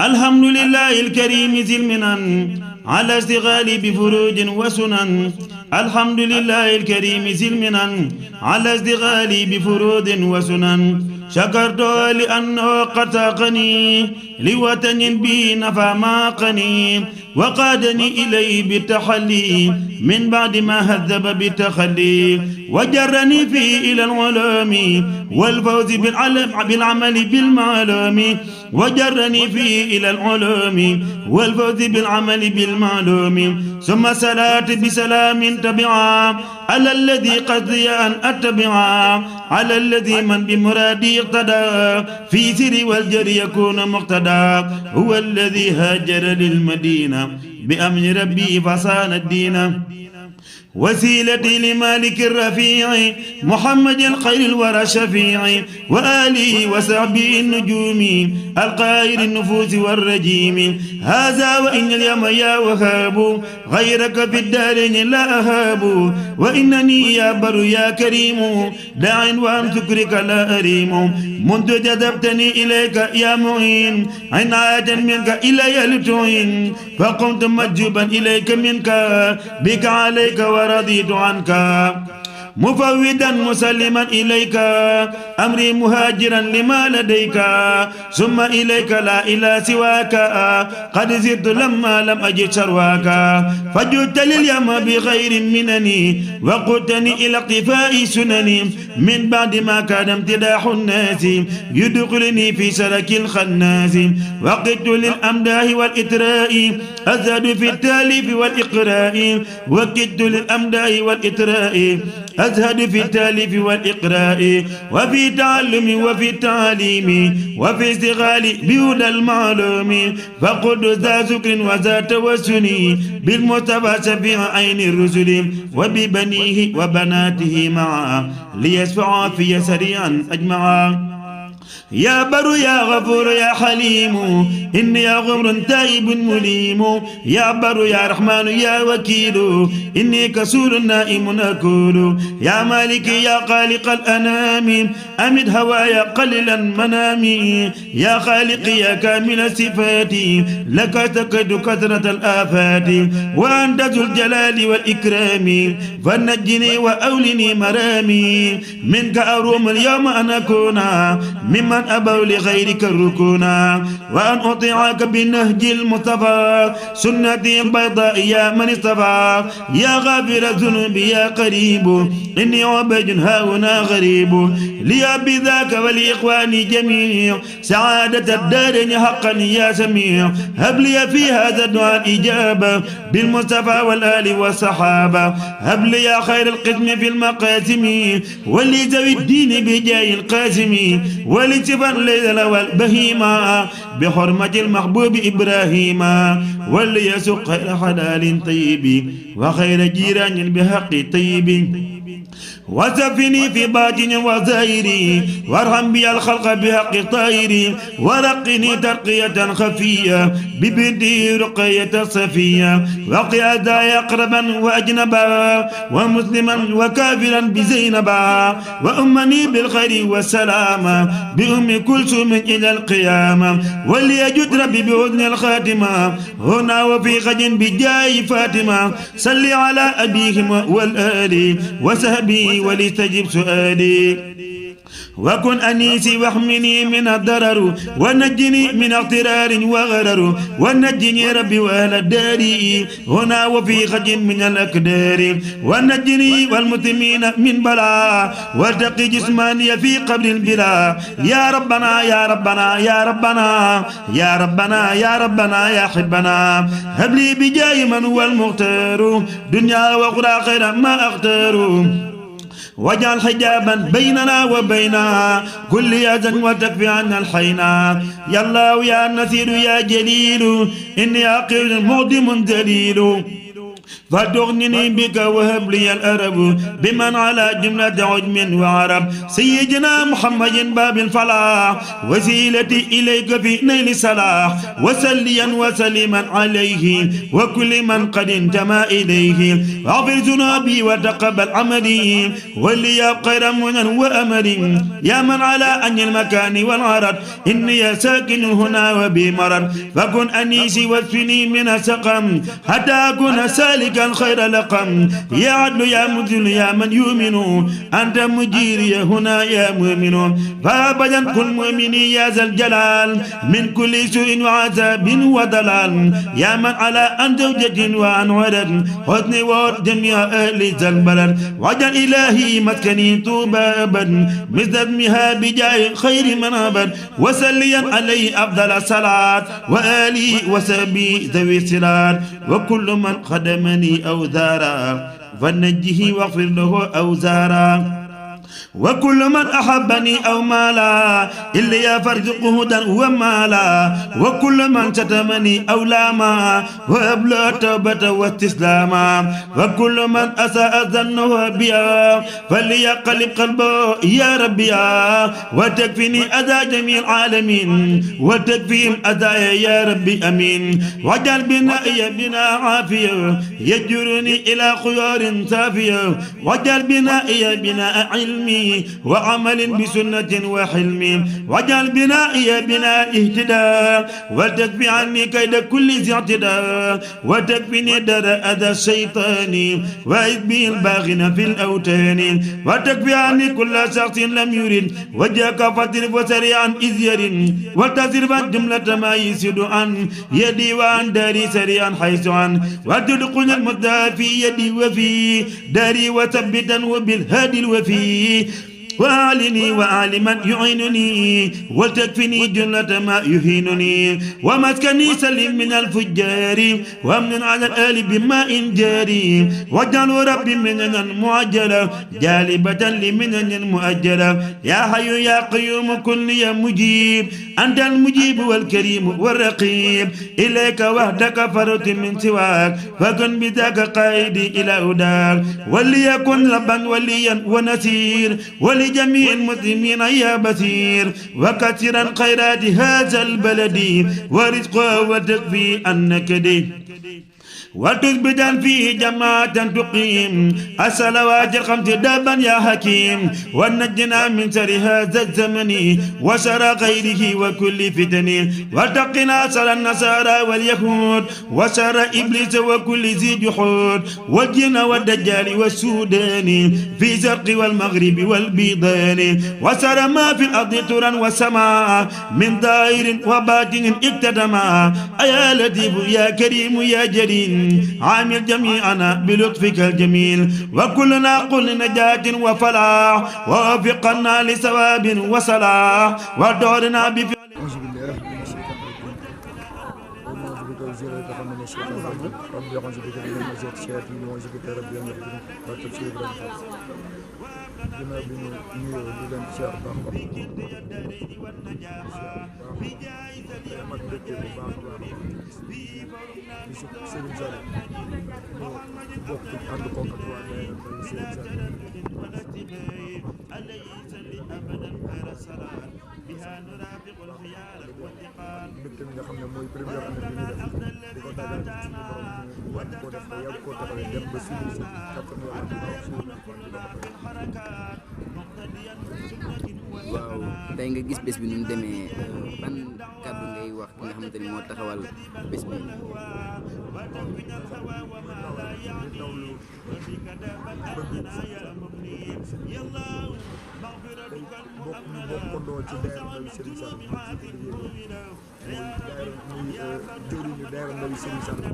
الحمد لله الكريم ذي المنن على اشتغالي بفروج وسنن. الحمد لله الكريم ذي المنن على اشتغالي بفروض وسنن. شكرت لأنه قد ساقني لوطن بي نفى ما قني وقادني إليه بالتحلي من بعد ما هذب بالتخلي وجرني فيه إلى العلوم والفوز بالعمل بالمعلوم وجرني فيه إلى العلوم والفوز بالعمل بالمعلوم. ثم صلاة بسلام تبعا على الذي قصدي أن أتبعا على الذي من بمرادي اقتدى في سر والجر يكون مقتدى. هو الذي هاجر للمدينة بأمر ربي فصان الدين. وسيلتي لمالك الرفيع محمد خير الورى الشفيع وآله وصحبه النجوم القائر النفوس والرجيم. هذا وإن اليوم يا وهاب غيرك في الدارين لا أهاب. وإنني يا بر يا كريم داع وعن شكرك لا أريم. منذ جذبتني إليك يا معين عناية منك إلي لتعين فقمت مجوبا إليك منك بك عليك ورضيت عنك مفودا مسلما إليك أمري مهاجرا لما لديك ثم إليك لا إله سواك قد زدت لما لم أجد شرواك. فجدت لليوم بغير منني وقدتني إلى اقتفاء سنني من بعد ما كان امتداح الناس يدخلني في سلك الخناس. وقدت للأمداه والإتراء أزهد في التاليف والإقراء. وكدت للأمداه والإتراء أزهد في التاليف والإقراء وفي تعلم وفي التعليم وفي استغال بهدى المعلوم. فقد ذا سكر وذا توسني بالمصطفى شفيع عين الرسل وببنيه وبناته معا ليشفعا في سريعا أجمعا. يا بر يا غفور يا حليم إني يا غفر تائب مليم. يا بر يا رحمن يا وكيل إني كسول نائم أكول. يا مالك يا خالق الأنام أمد هوايا قللا منامي. يا خالق يا كامل الصفات لك تكد كثرة الآفات. وأنت ذو الجلال والإكرام فنجني وأولني مرامي. منك أروم اليوم أن أكون ممن أبوا لغيرك الركونا وأن أطيعك بالنهج المصطفى سنتي البيضاء يا من اصطفى. يا غافر الذنوب يا قريب إني عبد هاهنا غريب. لي بذاك ولإخواني جميع سعادة الدارين حقا يا سميع. هب لي في هذا الدعاء إجابة بالمصطفى والآل والصحابة. هب لي يا خير القسم في المقاسم ولذوي الدين بجاه القاسم ولشفا الليل والبهيمة بحرمة المحبوب إبراهيم. وليسق خير حلال طيب وخير جيران بحق طيب. وسفني في باطن وزائري وارحم بي الخلق بحق طائري. ورقني ترقية خفية ببنتي رقية صفية. وقي أذايا أقربا وأجنبا ومسلما وكافرا بزينبا. وأمني بالخير والسلامة بأم كلثوم إلى القيامة. وليجد ربي بحسن الخاتمة هنا وفي غد بجاه فاطمة. صل على أبيهم والآل وصحبه ولتجب سؤالي. وكن أنيسي واحمني من الضرر ونجني من اغترار وغرر. ونجني ربي وأهل الدار هنا وفي خج من الأكدار. ونجني والمسلمين من بلاء وارتقي جسماني في قبر البلاء. يا ربنا يا ربنا يا ربنا يا ربنا يا ربنا يا حبنا. هب لي بجاه من هو المختار دنيا وأخرى خير ما أختار. واجعل حجابا بيننا وبين كل أذى وتكفي عنا الحينا. يا الله يا نصير يا جليل إني عقيل معدم ذليل. فتغنني بك وهب لي الأرب بمن على جملة عجم وعرب سيدنا محمد باب الفلاح وسيلتي إليك في نيل الصلاح وسليا وسلما عليه وكل من قد انتمى إليه واغفر ذنوبي وتقبل عملي ولي خير منى وأمل يا من على أن المكان والعرض إني ساكن هنا وبمرض فكن أنيسي واسفني من السقم حتى أكون سالكا الخير لقم يا عدل يا مذل يا من يؤمن أنت مجيري هنا يا مؤمن فأبدا كن مؤمني يا ذا الجلال من كل سوء وعذاب وضلال يا من على أن زوجة وعن ولد حسن وعد جميع أهل ذا البلد وجل إلهي مسكني طوبى أبد مثل اسمها بجاه خير من أبد وسليا عليه أفضل الصلاة وآلي وسبي ذوي الصلاة وكل من خدمني أوزارا فنجه واغفر له أوزارا وكل من أحبني أو مالا إلا فرزقه هدى ومالا وكل من شتمني أو لاما وأبلغ توبة واستسلاما وكل من أساء ظنه بيا فليقلب قلبه يا ربي وتكفيني أذى جميع العالمين وتكفيهم أذى يا ربي أمين واجعل بنائي بنا عافية يجرني إلى خيار صافية واجعل بنائي بناء علمي وعمل بسنة وحلم واجعل بنائي بناء اهتداء وتكفي عني كيد كل ذي اعتداء وتكفيني در أذى الشيطان وإذ به الباغين في الأوتان وتكفي عني كل شخص لم يرد وجهك فاصرف سريعا إذ يرد وتصرف جملة ما يسد عن يدي وعن داري سريعا حيث عن وتدخل المدى في يدي وفي داري وثبتا وبالهادي الوفي وأعلني وأعلم من يعينني وتكفني جملة ما يهينني ومسكني سلم من الفجار وامن على الآل بماء جاري واجعل ربي مننا معجلة جالبة لمننا مؤجلة يا حي يا قيوم كن يا مجيب أنت المجيب والكريم والرقيب إليك وحدك فرت من سواك فكن بذاك قائدي إلى هداك وليكن ربا وليا ونسير جميع المسلمين يا بصير وكثيرا خيرات هذا البلد ورزقه وتكفي النكد وتثبتا فيه جماعة تقيم الصلوات الخمس دابا يا حكيم ونجنا من شر هذا الزمن وشر غيره وكل فتن وتقنا شر النصارى واليهود وشر إبليس وكل ذي جحود والجن والدجال والسودان في الشرق والمغرب والبيضان وشر ما في الأرض ترا والسماء من ظاهر وباطن اكتتما يا لطيف يا كريم يا جليل عامل جميعنا بلطفك الجميل وكلنا قل نجاة وفلاح ووفقنا لثواب وصلاح ودورنا بفعل ginnaaw bi ñu nuyoo di leen siyaar baax a baax mag dëkkee bu baax a baax di su Serigne Saliou ñu bokk ànd koog ak waa Serigne Saliou mbégte mi nga xam ne mooy première année bi ñu def di ko dagal ci suñu borom ñu ko def ba yàgg koo taxawee dem ba suñu si kattan waaw tey nga gis bés bi nu mu demee ban kàddu ngay wax ki nga xamante ni moo taxawal bés bi. ñu bokkandoo ci daayira Ndawi Serigne Saliou muy jëriñu daayira Ndawi Serigne Saliou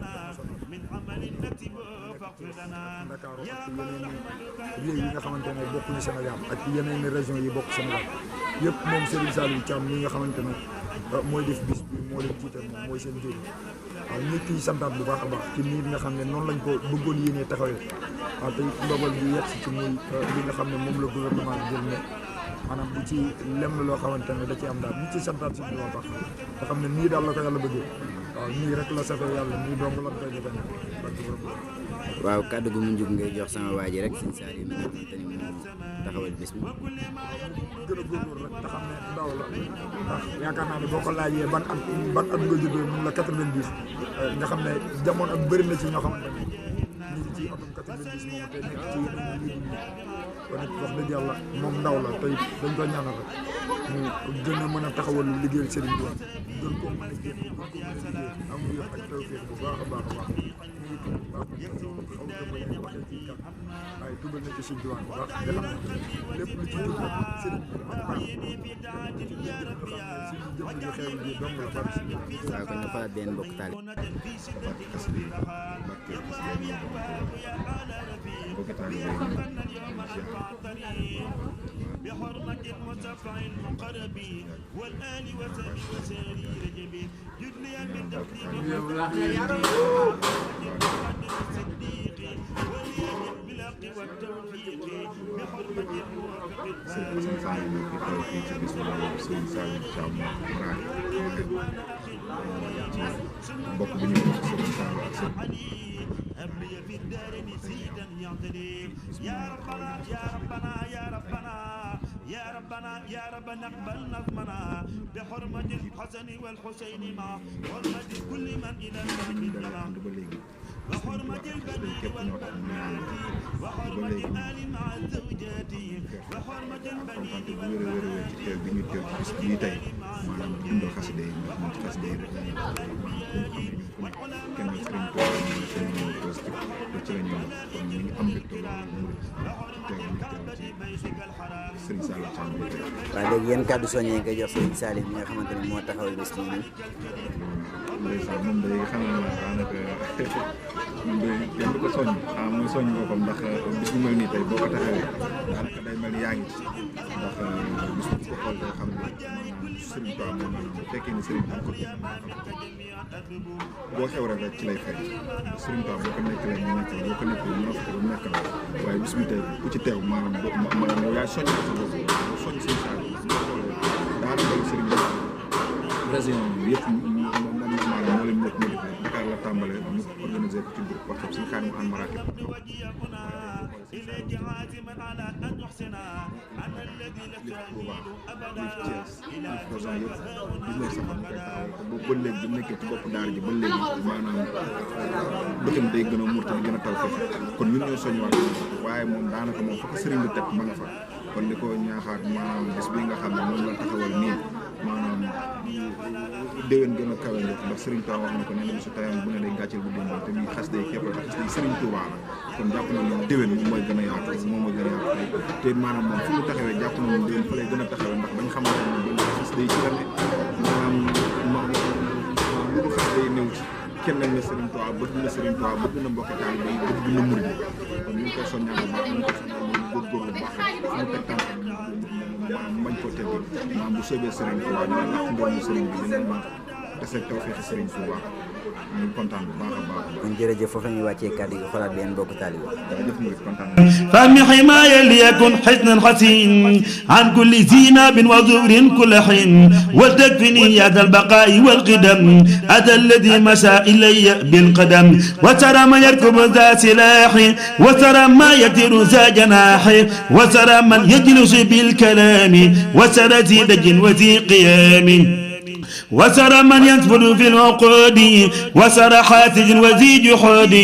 Ndakaaru ak yeneen réew yi nga xamante ne bokkuñu Sénégal ak yeneen région yi bokk Sénégal yëpp moom Serigne Saliou Thiam ñi nga xamante ne mooy def bis bi moo leen jiital moom mooy seen jëriñ waaw ñu ciy santaat bu baax a baax ci nii nga xam ne noonu lañ ko bëggoon yéenee taxawee waaw te ndogal bi yegg si ci muy li nga xam ne moom la gouvernement bi jël ne maanaam bu ci lem loo xamante ne da ci am daal ñu ci santaat si bu baax te xam ne nii daal la ko yàlla bëggee waaw nii rek la safee yàlla nii dong la koy defee nag waaw kàddu gu mu njug ngay jox sama waa ji rek sëñ Saliou mi nga xamante ni moo taxawal bés bi. gën a góorgóorlu rek te xam ne ndaw la ndax yaakaar naa ne boo ko laajee ban at nga juddoo mun la 90 nga xam ne jamono ak bëri na ci ñoo xamante ne ñu ngi ci atum 90 moom te nekk ci yeneen yi kon it wax dëgg yàlla moom ndaw la tey dañ ko ñaanal rek mu gën a mën a taxawal liggéeyal Serigne Touba gën koo mën a génn gën koo mën a liggéey am lu ak tawfeex bu baax a baax a baax ñu ngi tudd bu baax xaw ma ko bañ a waxee ci kàddu waaye tuddal na ci Serigne Touba bu baax nga xam ne lépp lu ci tudd Serigne bi ak baax ñu xam ne suñu jëm ji xeeru ji dong la bari waaw kon ñu xoolaat benn mbokk taali. بحرمة المصفع المقرب والآل وسبي وساري رجب جدليا بالتقديم الصديق واليد بالحق والتوفيق بحرمة الموافق أبلي في الدار نسيدا يعتدي يا ربنا يا ربنا يا ربنا يا ربنا يا ربنا اقبل نظمنا بحرمة الحسن والحسين مع حرمة كل من إلى المسجد جمع وحرمة البنين والبنات وحرمة الآل مع الزوجات وحرمة البنين والبنات waaw léegi yéen kàddu soññee nga jox Serigne Saliou mi nga xamante ne moo taxawal bés bi nii. ndeysaan moom day xanaa daanaka moom day kenn du ko soññ muy soññ boppam ndax bis bu mel nii tey boo ko taxawee daanaka day mel ni yaa ngi ci ndax bis bu ko xool day xam ne maanaam Serigne Touba moom bu fekkee ni Serigne am ko boo xew rek ci lay fay Serigne Touba boo ko nekkalee mu nekk boo ko nekkee mu rafetlu mu nekk la waaye bis bi tey ku ci teew maanaam yow yaay soññ sa bopp soññ Serigne Saliou daanaka Serigne région bi yëpp maanaam moo leen ñëpp ñu defee Dakar la tàmbalee ñu organisé ko ci groupe WhatsApp suñu xaar mu ànd marakib lépp Touba lépp Thiès lépp région yëpp gis nañ sax ñu koy taxawal te boobu ba léegi bu nekkee ci bopp daara ji ba léegi maanaam bëtam day gën a muur te di gën a taw fexe kon ñun ñoo soññiwaat waaye moom daanaka moom fa ko sëriñ bi teg ma nga fa kon di ko ñaaxaat maanaam bis bi nga xam ne moom la taxawal nii maanaam déwén gën a kawe njort ndax Serigne Touba wax na ko nee na bisu tayam bu ne day gàcceel bu démb te muy xas day képp la xas day Serigne Touba la kon jàpp na ne déwén moom mooy gën a yaatu moom mooy gën a yaatu te maanaam moom fu mu taxawee jàpp na ne déwén fa lay gën a taxawee ndax bañ xamante ne ba xas day ci la ne maanaam lu dul xas day néew ci kenn nañ ne Serigne Touba bëgg na Serigne Touba bëgg na mbokki taal bay bëgg na murid kon ñu ngi koy soññaan bu baax ñu ngi koy soññaan bu góorgóorlu bu baax fu mu teg tànk maanaam bañ ko teggi maanaam bu soobee Serigne Touba dina nax ndoomu Serigne bi dina ma tase tawfeex Serigne Touba ñu kontaan bu baax a baax. kon jërëjëf foofu la ñuy wàccee kàddu gi xoolaat benn mbokk taalibe. jërëjëf ñu kontaan. فم حماية ليكن حسنا حسين عن كل زيناب وزور كل حين وتكفني يا ذا البقاء والقدم أتى الذي مشى إلي بالقدم وترى ما يركب ذا سلاح وترى ما يطير ذا جناح وترى من يجلس بالكلام وترى ذي دج وذي قيام وسر من ينفذ في العقود وسر حاتج وذي جحود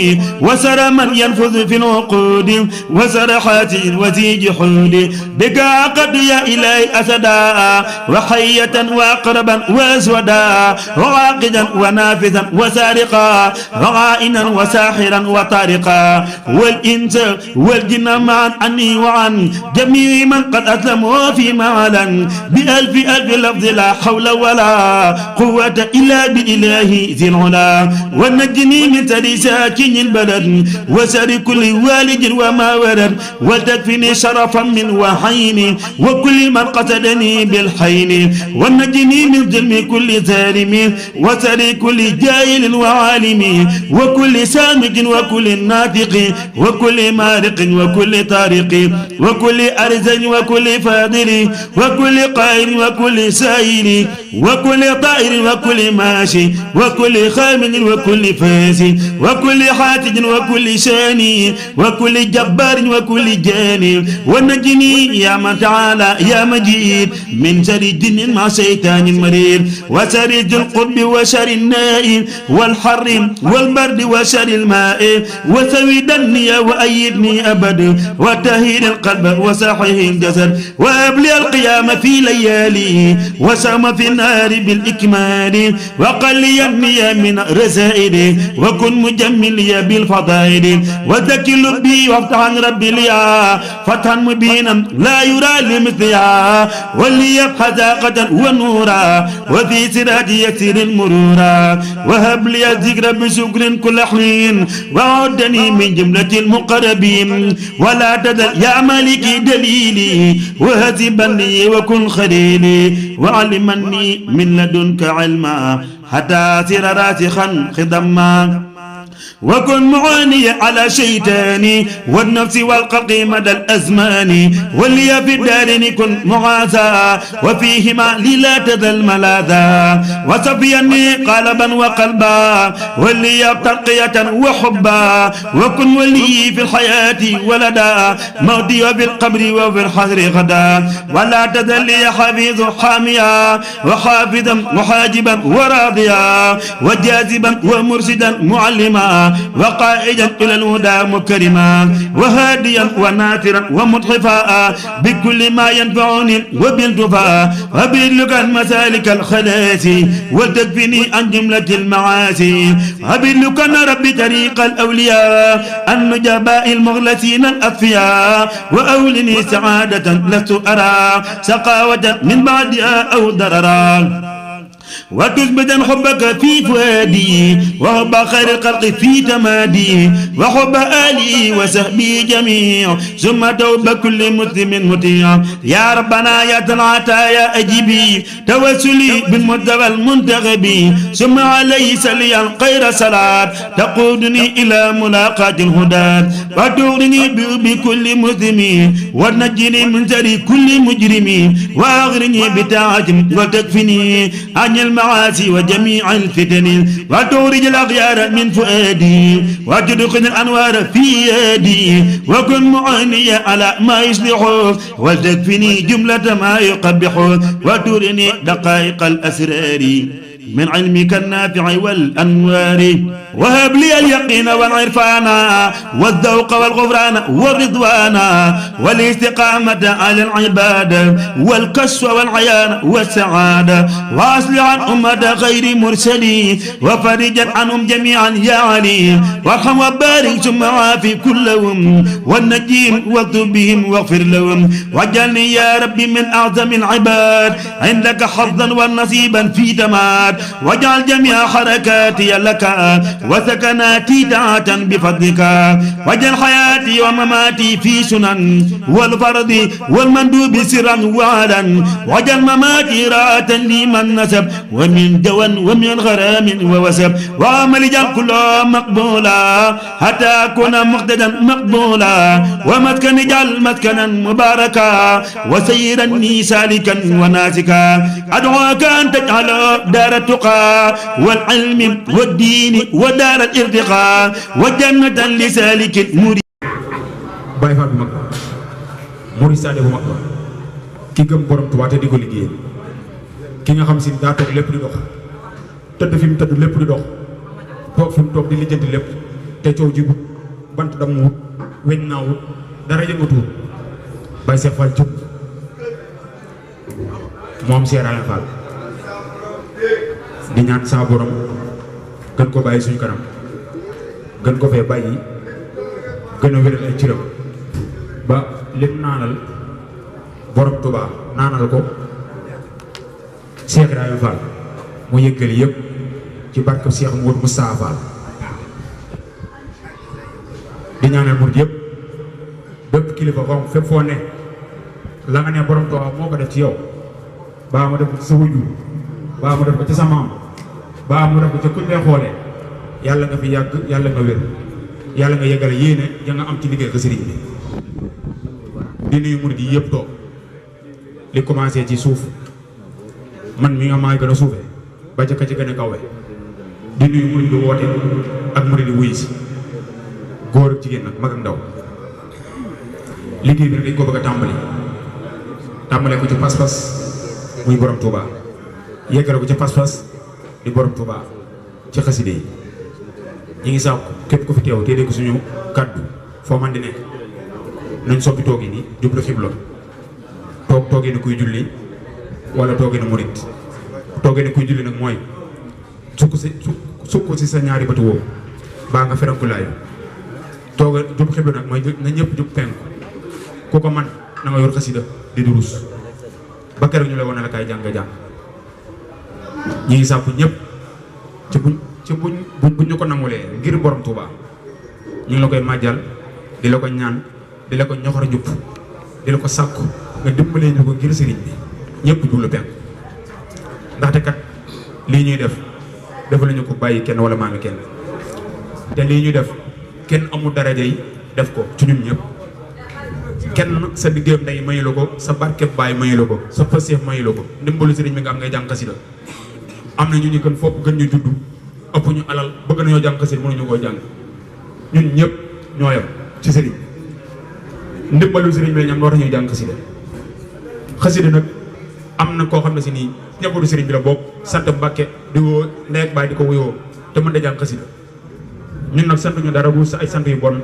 وسر من ينفذ في العقود وسر حاتج وذي جحود بك عقد يا إلهي أسدا وحية وأقربا وأسودا وعاقدا ونافذا وسارقا وعائنا وساحرا وطارقا والإنس والجن معا عني وعن جميع من قد أسلموا في معلا بألف ألف لفظ لا حول ولا قوة إلا بالإله ذي العلا ونجني من سر ساكن البلد وسر كل والد وما ولد وتكفني شرفا من وحين وكل من قصدني بالحين ونجني من ظلم كل ظالم وسر كل جاهل وعالم وكل سامج وكل ناطق وكل مارق وكل طارق وكل أرز وكل فاضل وكل قائل وكل سائل وكل طائر وكل ماشي وكل خامن وكل فاس وكل حاتج وكل شاني وكل جبار وكل جاني ونجني يا من تعالى يا مجيد من شر جن مع شيطان مريض وشر ذي القرب وشر النائم والحر والبرد وشر الماء وسويدني وأيدني أبد وتهيل القلب وصحح الجسد وأبلي القيام في ليالي وسام في النار بالإكمال وقليني من رسائلي وكن مجملي بالفضائل وذكي لبي وافتح عن ربي ليا فتحا مبينا لا يرى لمثلها وليبحث حقا ونورا وفي سراتي يكسر المرورا وهب لي الذكر بشكر كل حين وعدني من جملة المقربين ولا تدل يا مالكي دليلي وهزبني وكن خليلي وعلمني من لدنك علما حتى أصير راسخا خدما وكن معاني على شيطاني والنفس والقلق مدى الأزمان ولي في الدارين كن معاذا وفيهما للا تذل ملاذا وصفيني قلبا وقلبا ولي ترقية وحبا وكن ولي في الحياة ولدا موتي وفي القبر وفي الحذر غدا ولا تذل لي حفيظ حاميا وحافظا وحاجبا وراضيا وجاذبا ومرشدا معلما وقائدا إلى الهدى مكرما وهاديا وناثرا ومضحفا بكل ما ينفعني وبالتفا وبلغ مسالك الخلاص وتكفني عن جملة المعاصي وبلغ ربي طريق الأولياء النجباء المخلصين الأصفياء وأولني سعادة لست أرى سقاوة من بعدها أو ضررا وتثبت حبك في فؤادي وحب خير الخلق في تمادي وحب آلي وصحبي جميع ثم توب كل مسلم مطيع يا ربنا يا تنعتا يا أجيبي توسلي بالمدى المنتخب ثم عليه سلي خير صلاة تقودني إلى ملاقاة الهدى وتغني بكل مسلم ونجني من شر كل مجرم وأغرني بتاعة وتكفني عن المعاصي وجميع الفتن وتورج الأغيار من فؤادي وتدخل الأنوار في يدي وكن معاني على ما يصلح وتكفني جملة ما يقبح وترني دقائق الأسرار من علمك النافع والأنوار وهب لي اليقين والعرفان والذوق والغفران والرضوان والاستقامة على العبادة والكشف والعيان والسعادة وأصلح عن أمة غير مرسلين وفرجا عنهم جميعا يا علي وارحم وبارك ثم عافي كلهم والنجيم واكتب بهم واغفر لهم واجعلني يا ربي من أعظم العباد عندك حظا ونصيبا في تماد واجعل جميع حركاتي لك وسكناتي طاعة بفضلك واجعل حياتي ومماتي في سنن والفرض والمندوب سرا وعلا واجعل مماتي راءة لمن نسب ومن جوى ومن غرام ووسب وعمل جل كله مقبولا حتى أكون مقتدا مقبولا ومسكن اجعل مسكنا مباركا وسيرني سالكا وناسكا أدعوك أن تجعل دار التقى والعلم والدين ودار الارتقاء وجنة لسالك المريد Baye Fall bu mag ba Mouride Sadio bu mag ba ki gëm borom Tuubaa te di ko liggéey ki nga xam si daa toog lépp di dox tëdd fi mu tëdd lépp di dox toog fi mu toog di lijjanti lépp te coow jibut bant dam wut weñ naa wut dara yëngatuwut Baye Cheikh Fall jóg moom Cheikh Alain Fall di ñaan saa borom gën ko bàyyi suñu kanam gën ko fee bàyyi gën a wéral ay ciram ba lim naanal borom Tuubaa naanal ko Cheikh Ibrahima Fall mu yëggali yëpp ci barke Cheikh Mouhamadou Moustapha Fall di ñaanal murid yëpp bépp kilifa xom fépp foo ne la nga ne borom Tuubaa moo ko def ci yow baa ma def ko ci sa wujur baa ma def ko ci sa maam baa ma def ko ci kuñ lay xoolee yàlla nga fi yàgg yàlla nga wér yàlla nga yëgale yéene ya nga am ci liggéey ko sëriñ bi di nuyu murid yi yëpp toog li commencé ci suuf man mi nga maay gën a suufee ba ca ka ci gën a kawe di nuyu murid di woote ak murid di wuyu si góor ak jigéen nag mag ak ndaw liggéey bi nag dañ ko bëgg a tàmbalee ko ci pas-pas muy borom Touba yeggale ko ci pas-pas di borom Touba ci xaside yi ñi ngi sàkku képp ku fi teew te dégg suñu kàddu foo man di nekk nañ soppi toogi ni jublu xibla toogee ni kuy julli wala toogee ni murit toogee ni kuy julli nag mooy sukk si sa ñaari bëtu woowu baa nga ferankulaayu toogee jublu xibla nag mooy na ñëpp jub penku ku ko man na nga yor xasida di durus ba keroog ñu lay wane la kaay jàng ñi ngi sàkku ñëpp ci buñ ñu ko nangulee ngir borom Touba ñu ngi la koy màjjal di la ko ñaan di la ko ñoxor njub di la ko sàkku nga dimbalee ñu ko ngir sëriñ bi ñëpp jublu penk ndaxte kat lii ñuy def defaluñu ko bàyyi kenn wala maami kenn te lii ñuy def kenn amul daraja yi def ko ci ñun ñëpp kenn sa liggéeyam ndey mayu la ko sa barkeb baay mayu la ko sa pëseef mayu la ko ndimbalu sëriñ bi nga am ngay jàng xasida am na ñu ñu gën fopp gën ñu juddu ëpp ñu alal bëgg nañoo jàng xasida mënuñu koo jàng ñun ñëpp ñoo yam ci sëriñ ndimbalu sëriñ bi la ñu am loo tax ñuy jàng xasida nag am na koo xam ne si nii ñëppadu sëriñ bi la bokk sant Mbàkke di woo ndey ak baay di ko wuyoo te mën da jàng xasida ñun nag sant ñu dara bu ay sant yu bon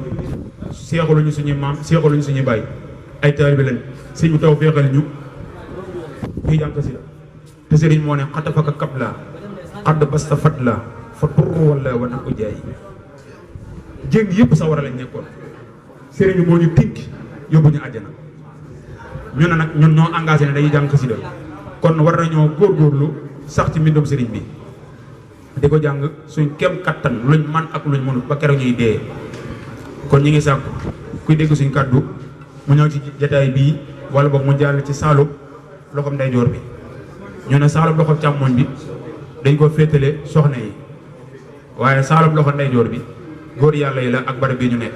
seexaluñu suñuy maam seexaluñu suñuy baay ay taalibe lañ sëñ bi taw feexal ñu ñuy jàng xasida te sëriñ moo ne xatafaka kabla xadd basta fatla fa turru wala wana ko jaay jéng yëpp sa war a lañ nekkoon sëriñ bi moo ñu tink yóbbu ñu àjjana ñu ne nag ñun ñoo engagé ne dañuy jàng xasida kon war nañoo góorgóorlu sax ci mbindum sëriñ bi di ko jàng suñ kem kattan luñ man ak luñ mënut ba keroog ñuy dee kon ñi ngi sàkku kuy dégg suñ kàddu mu ñëw ci jataay bii wala boog mu jàll ci saalub loxoom ndeyjoor bi ñu ne saalub loxoom càmmoñ bi dañ ko féetale soxna yi waaye saalub loxo ndeyjoor bi góor yàlla yi la ak barab bii ñu nekk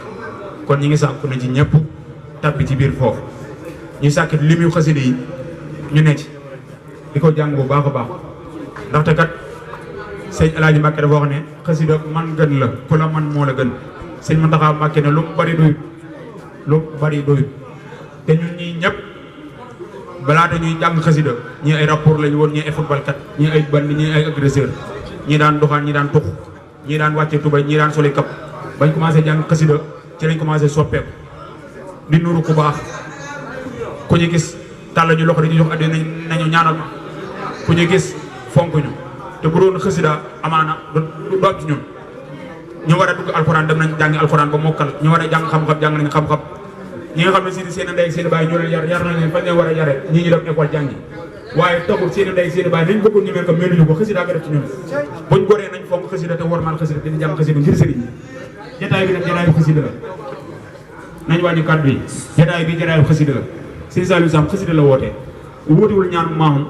kon ñi ngi sàkku na ci ñëpp tabbi ci biir foofu ñu sàkkit li muy xasida yi ñu ne ci di ko jàng bu baax a baax ndaxte kat sëñ Alaaji Mbàkke dafa wax ne xasida man gën la ku la man moo la gën sëñ Muntaxa Mbàkke ne lu mu bari doyut te ñun ñii ñëpp balaata ñuy jàng xasida ñii ay rapport lañu woon ñii ay football kat ñii ay bandi ñii ay agresseur ñii daan doxaan ñii daan tux ñii daan wàcce tubay ñii daan soli kap bañ commencé jàng xasida ci lañ commencé soppeeku di nuru ku baax ku ñu gis tàll ñu loxo di jox addi nañu ñaanal ma ku ñu gis fonk ñu te bu doon xasida amaana du doon ci ñun ñu war a dugg alxuraan dem nañ jàngi alxuraan ba mokkal ñu war a jàng xam-xam jàng nañ xam-xam ñi nga xam ne seen ndey ak seen baay ñoo leen yar nañ leen fañ leen war a yare ñii ñu dem école jàngi waaye taxul seen ndey ak seen baay nañ bëggoon ñu mel ko meluñu ko xasida nga def ci ñun buñ goree nañ fonk xasida te warmaal xasida dina jàng xasida ngir sëriñ jataay bi nag jataayu xasida la nañ wàññi kàddu yi jataay bi jataayu xasida la sëñ Saliou Samb xasida la woote wóotuwul ñaanu maamam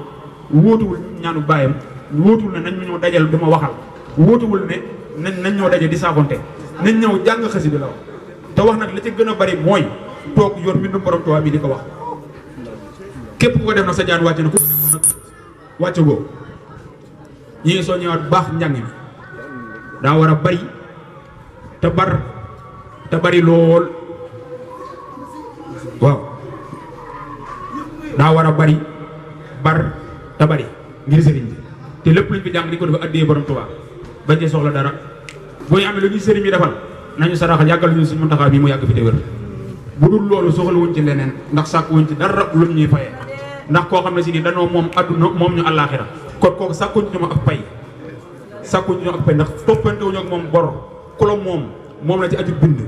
wóotuwul ñaanu baayam wóotuwul ne nañ ñoo dajal dama waxal wóotuwul ne nañ ñoo daje di saakonte nañ ñëw jàng xasida la wax te wax nag la ca gën a bari mooy toog yor mbindum borom Tuubaa bi di ko wax képp ku ko def nag sa jaan wàcc na ku ko def nag wàcc goo ñi ngi soo ñëwaat baax njàng mi daa war a bari te bari lool waaw daa war a bari te bari ngir sëriñ bi te lépp luñ fi jàng di ko def addee borom Tuubaa bañ cee soxla dara boo ñu amee lu ñuy sëriñ bi defal nañu saraxal yàggal ñu suñu Muntaxa bi mu yàgg fi te wér bu dul loolu soxla wuñ ci leneen ndax sàkk wuñ ci dara lu ñuy fayee ndax koo xam ne si ni danoo moom adduna moom ñu àllaaxira kon kooku sàkkuñ ci ma ak pay ndax toppante wuñu ak moom bor ku la moom la ci aju bind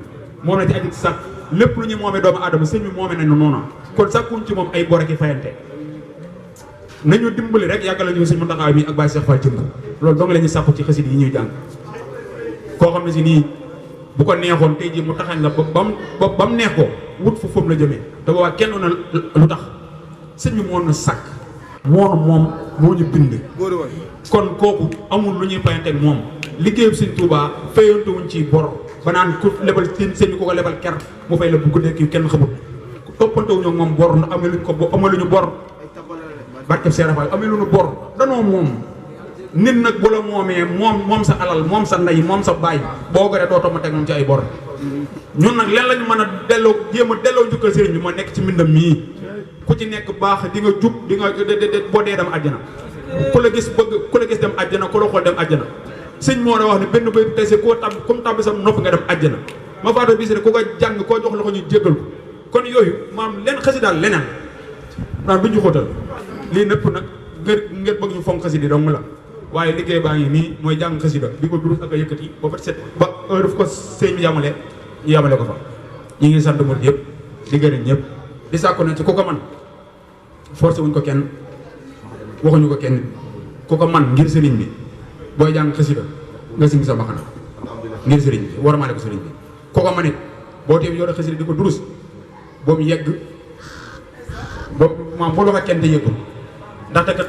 moom la ci aju sàkk lépp lu ñuy moomee doomu aadama sëñ bi moomee nañu noonu kon sàkkuñ ci moom ay bor ki fayante nañu dimbali rek yàggal ñu suñu Muntaxa bi ak Baye Cheikh Fall jëmb loolu dong la ñuy sàkku ci xasida yi ñuy jàng koo xam ne si nii bu ko neexoon tey jii mu taxañ la ba mu neex ko wut fu foofu la jëmee te boobaa kenn na lu tax sëñ bi moo na sàkk moom moo ñu bind kon kooku amul lu ñuy fayante ak moom liggéeyub sëñ Tuubaa fayante wuñ ci bor ba naan ku lebal sëñ bi ku ko lebal ker mu fay la bu guddee kii kenn xamul toppante wuñu ak moom bor ndax amaluñu bor barkeb Seera Faal amaluñu bor danoo moom nit nag bu la moomee moom sa alal moom sa ndey moom sa baay boo goree dootoo ma teg moom ci ay bor ñun nag leen lañu mën a jéem a delloo njukkal sëriñ bi moo nekk ci mbindam mii ku ci nekk baax di nga jub di nga boo dee dem àjjana ku la gis dem àjjana ku la xool dem àjjana sëñ moo la wax ne benn bay tey si koo tab comme tabbi sa nopp nga dem àjjana ma faatoo bis ku ko jàng koo jox la ko ñu jéggal ko kon yooyu maam leen xasidaal leneen naan bu ñu xóotal lii nëpp nag ngeen bëgg ñu fonk xasida dong la waaye liggéey baa ngi nii mooy jàng xasida di ko durus ak a yëkkati ba fa set ba heure fu ko sëñ bi yamale ñu yamale ko fa ñi ngi sant mut yëpp di gërëm ñëpp di sàkku na ci ku ko man forcé wuñ ko kenn waxuñu ko kenn ku ko man ngir sëriñ bi booy jàng xasida nga singi sa mbaxana ngir sëriñ bi warmaale ko sëriñ bi ku ko man it boo teew yore xasida di ko durus boobu yegg boobu maam boo wax ak kenn te yëggul ndaxte kat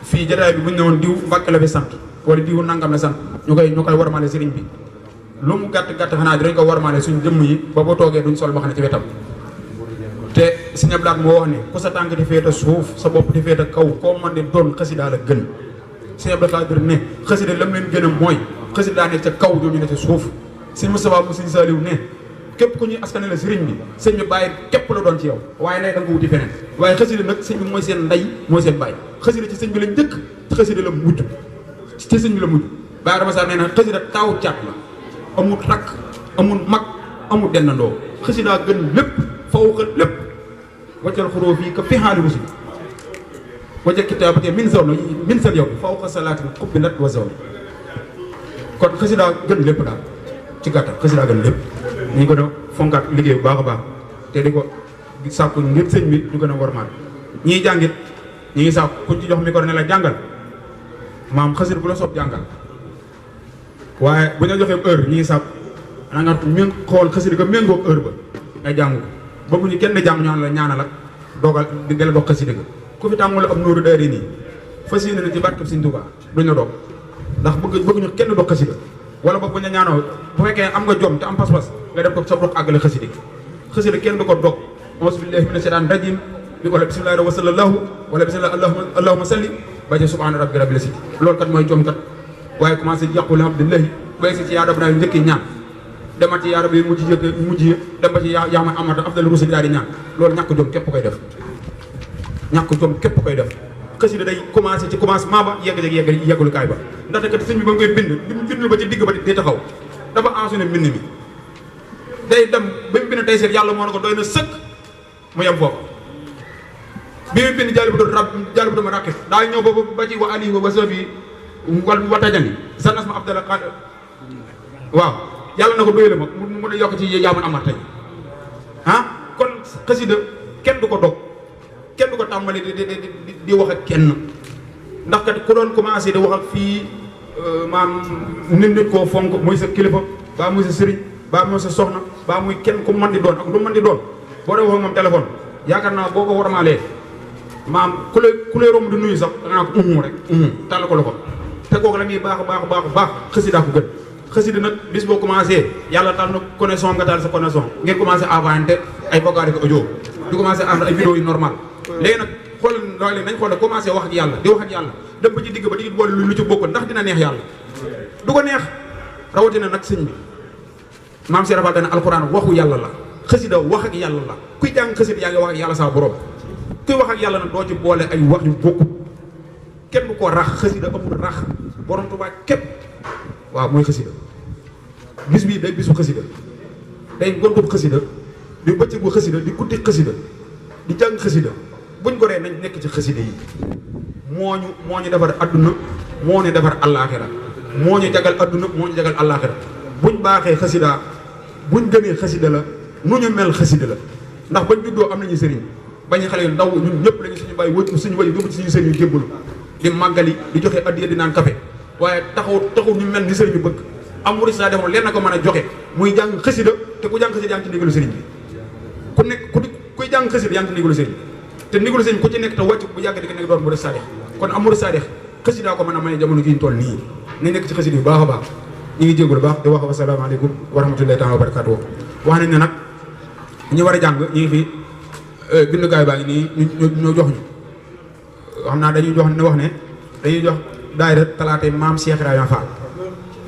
fii jotaay bi bu ñu ne woon diw Mbàkke la fi sant wala diw nangam la sant ñu koy warmaale sëriñ bi lu mu gàtt xanaa dinañ ko warmaale suñ jëmm yi ba boo toogee duñ sol mbaxana ci wetam te Sëñ Abdu Lahat moo wax ne ku sa tànk di féete suuf sa bopp di féete kaw koo man di doon xasida la gën Sëñ Abdu Lahat ne xasida lam leen gën a mooy xasida ne ca kaw ñooñu ne ca suuf Sëñ Mustafaa mu Sëñ Saaliw ne képp ku ñuy askane la sëriñ bi sëñ bi bàyyi képp la doon ci yow waaye lay da nga ko wuti feneen waaye xasida nag sëñ bi mooy seen ndey mooy seen bàyyi xasida ci sëñ bi la njëkk ci xasida la mujj ci sëñ bi la mujj Baay Rama Sarr nee na xasida taaw caat la amul rakk amul mag amul dennandoo xasida gën lépp faw xel lépp waccal xuroo fii ka fi xaali musi waccal kitaabate min sal yow bi faw xa salaatin xubbi lat wa zaw kon xasida gën lépp daal ci gàttal xasida gën lépp ñu gën a fonkaat liggéey bu baax a baax te di ko sàkku ngir sëñ bi ñu gën a warmaal ñii jàngit ñi ngi sàkku ku ci jox micro ne la jàngal maam xasida bu la soob jàngal waaye bu ñu joxee heure ñi ngi sàkku na nga xool xasida ga méngoog heure ba nga jàng ko bëgguñu kenn jàng ñaan la ñaanal ak dogal di gën a dox xasida ga ku fi tàmmul am nooru daari nii fas yéene na ci barkeb Sëñ Tuubaa duñ la dog ndax bëgguñu kenn dox xasida wala boog bu ñu ñaanoo bu fekkee am nga jom te am pas-pas nga def ko sa roq àggale xasida xasida kenn du ko dog auzu billahi mina shaytaani rajim bi wala bismillahi wa sallallahu wala bismillah allahumma salli ba ci subhaana rabbi rabbil izzati loolu kat mooy jom kat waaye commencé yàqul alhamdulillahi bay si ci yaa rabbi njëkki ñaan demat ci yaa rabbi mujj yi dem ba ci yaa ma amata afdal rusul daal di ñaan loolu ñàkk jom képp koy def ñàkk jom képp koy def xasida day commencé ci commencement ba yeggul kaay ba ndaxte kat sëñ bi ba ngay bind li mu bindul ba ci digg ba di taxaw dafa enchaîné mbind mi day dem ba mu bind tey seet yàlla moo ne ko doy na sëkk mu yem foofu bi mu bind jàll bu dama rakib daa ñëw ba ci wa alihi wa sahbihi wa tajani sanas ma abdala xaad waaw yàlla na ko doy la ma mu ne yokk ci yaaman amar tey kon xasida kenn du ko dog kenn du ko tàmbali di wax ak kenn ndax kat ku doon commencé di wax ak fii maam nit koo fonk muy sa kilifa baa muy sa sëriñ baa muy sa soxna baa muy kenn ku mën di doon ak lu mën di doon boo dee wax moom téléphone yaakaar naa boo ko warmaalee maam ku lay romb di nuyu sax da nga naa ko rek tàll ko loxo te kooku la ñuy baax xasida ko gën xasida nag bis boo commencé yàlla taal na connexion nga taal sa connexion ngeen commencé avanté ay vocal ko audio di commencé ànd ay vidéo yu normal léegi nag xool doole nañ xool commencé wax ak yàlla di wax ak yàlla dem ba ci digg ba di boole lu ci bokkul ndax dina neex yàlla du ko neex rawatina nag sëñ bi maam si rafal dana alxuraan waxu yàlla la xasida wax ak yàlla la kuy jàng xasida yaa ngi wax ak yàlla sa borom kuy wax ak yàlla nag doo ci boole ay wax yu bokkul kenn du ko rax xasida amul rax borom Tuubaa képp waaw mooy xasida bis bii day bisu xasida day ngontub xasida di bëccëgu xasida di guddi xasida di jàng xasida buñ ko ree nañ nekk ci xasida yi moo ñu defar adduna moo ñu defar allaaxira moo ñu jagal adduna moo ñu jagal allaaxira buñ baaxee xasida buñ gënee xasida la nu ñu mel xasida la ndax bañ juddoo am nañu sëriñ bañu xale yu ndaw ñun ñëpp lañu suñu bàyyi wëj suñu wëj yóbbu ci suñu sëriñ yu jébbalu di màggali di joxe addiya di naan café waaye taxaw ñu mel ni sëriñ bi bëgg am murid saa demoon leen na ko mën a joxe muy jàng xasida te ku jàng xasida yaa ngi ci ndigalu sëriñ bi ku nekk kuy jàng xasida yaa ngi ci ndigalu sëriñ te ndigalu sëriñ ku ci nekk te wàcc bu yàgg di ko nekk doon murid saa kon am murid saa xasida ko mën a may jamono gi ñu toll nii nañ nekk ci xasida yu baax a baax ñu ngi jégalu baax di wax asalaamaaleykum wa rahmatullahi taala wa barakaatu wax nañ ne nag ñu war a jàng ñu ngi fi bindukaay baa ngi nii ñoo jox ñu xam naa dañuy jox ne wax ne dañuy jox daayira talaatay maam Cheikh Ibrahima Fall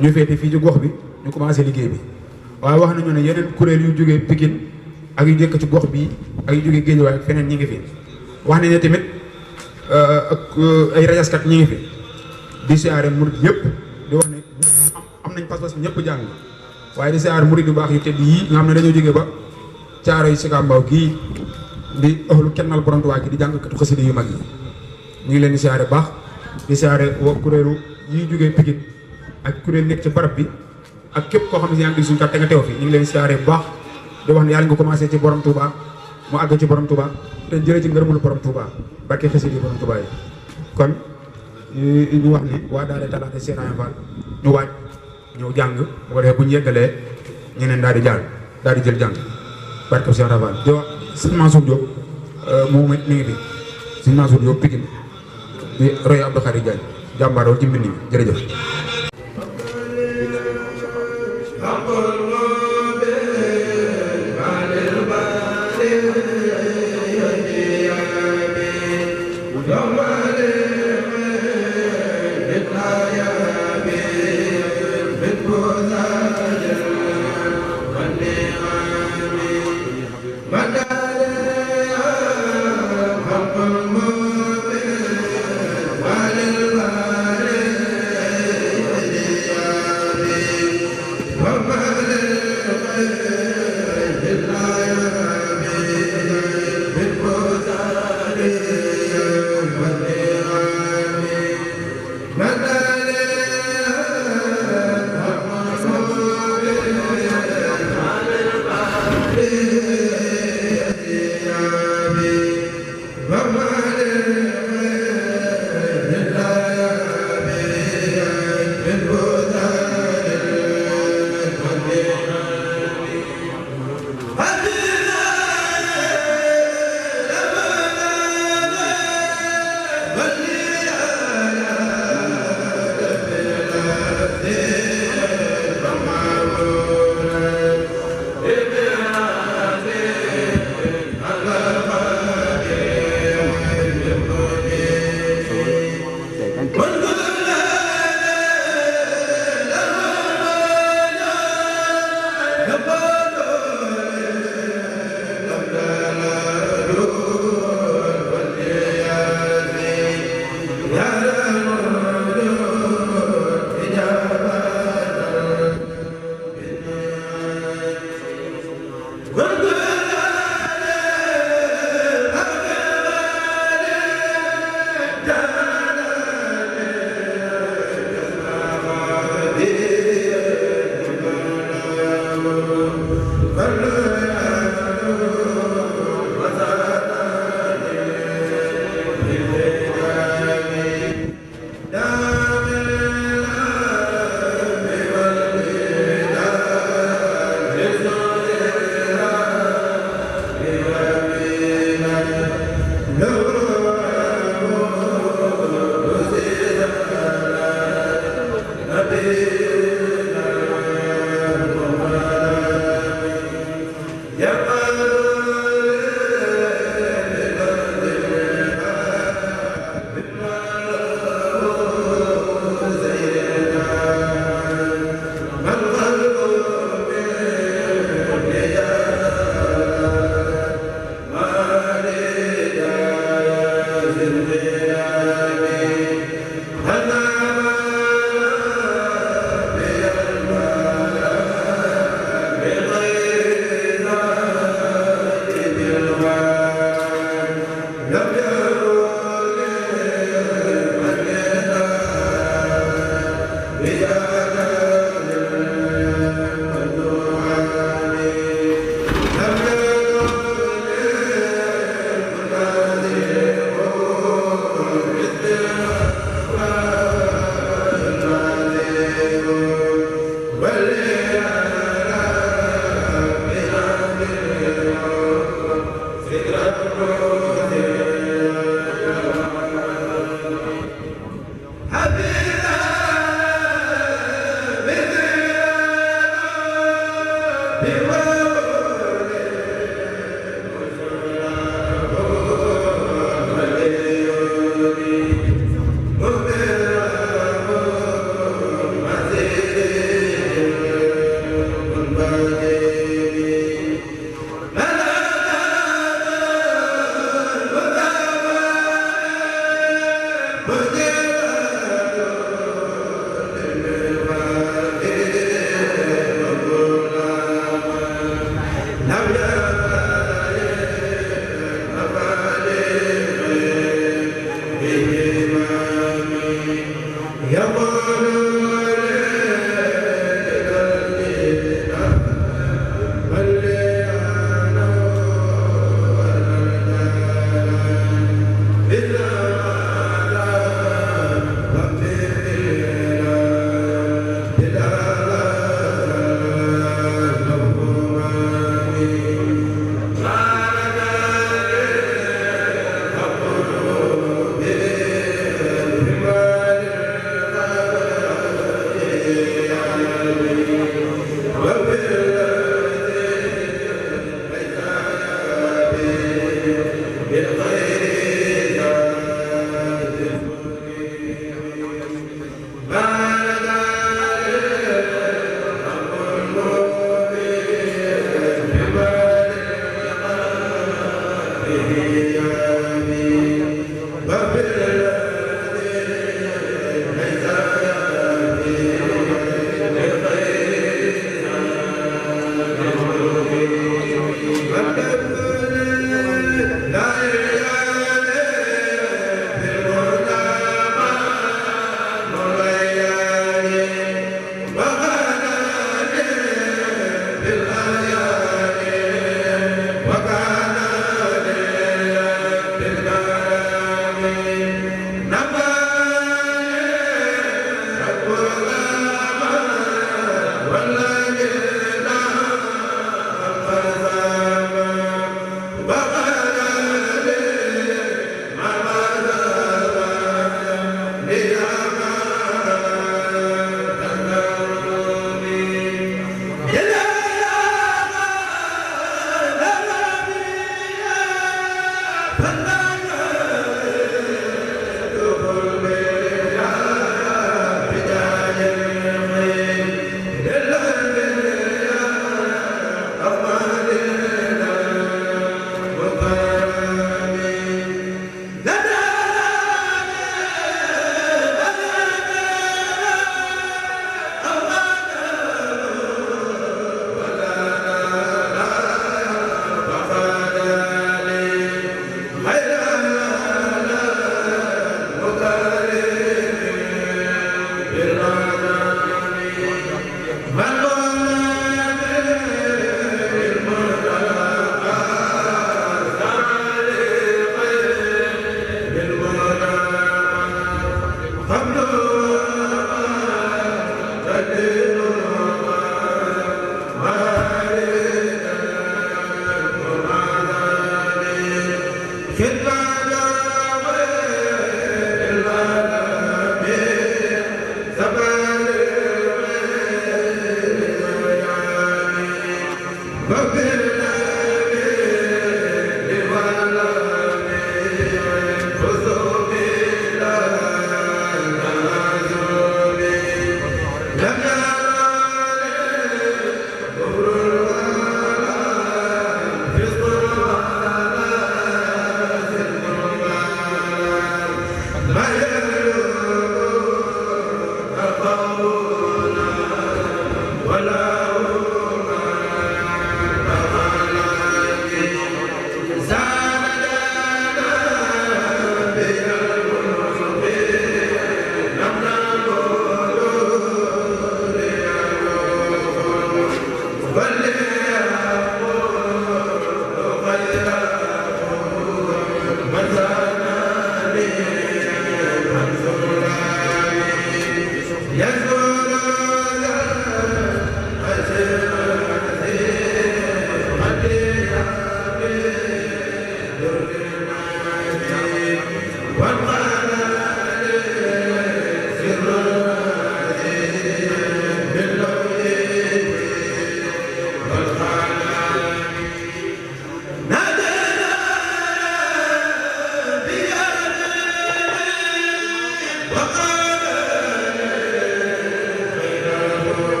ñu féete fii ci gox bi ñu commencé liggéey bi waaye wax nañu ne yeneen kuréel yu jógee Pikine ak yu jëkk ci gox bi ak yu jógee Guédiawaye ak feneen ñi ngi fi wax nañ ne tamit ak ay rajaskat ñi ngi fi di siyaare murid yëpp di wax ne am nañ pas-pas ñëpp jàng waaye di siyaare murid yu baax yu tedd yii nga xam ne dañoo jógee ba caaro yi Sicap Mbao gii di ëxlu kennal borom Tuubaa gi di jàngkatu xasida yu mag yi ñu ngi leen di siyaare baax di siyaare waa kuréelu yi jógee Pikine ak kuréel nekk ci barab bi ak képp koo xam ne si yaa ngi suñu kàr te nga teew fi ñu ngi leen siyaare bu baax di wax ne yàlla nga commencé ci borom Touba mu àgg ci borom Touba te jëlee ci ngërëmul borom Touba barke xasida yi borom Touba yi kon ñu wax ne waa daal talaata Cheikh Ibrahima Fall ñu waaj ñëw jàng bu ko defee bu ñu yeggalee ñeneen daal di jàng daal di jël jàng barke Cheikh Ibrahima Fall di wax sëñ Mansour Diop moom it mi ngi fi sëñ Mansour Diop Pikine di roy Abdou Khari Diagne jàmbaaroo ci mbind mi jërëjëf.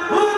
Oh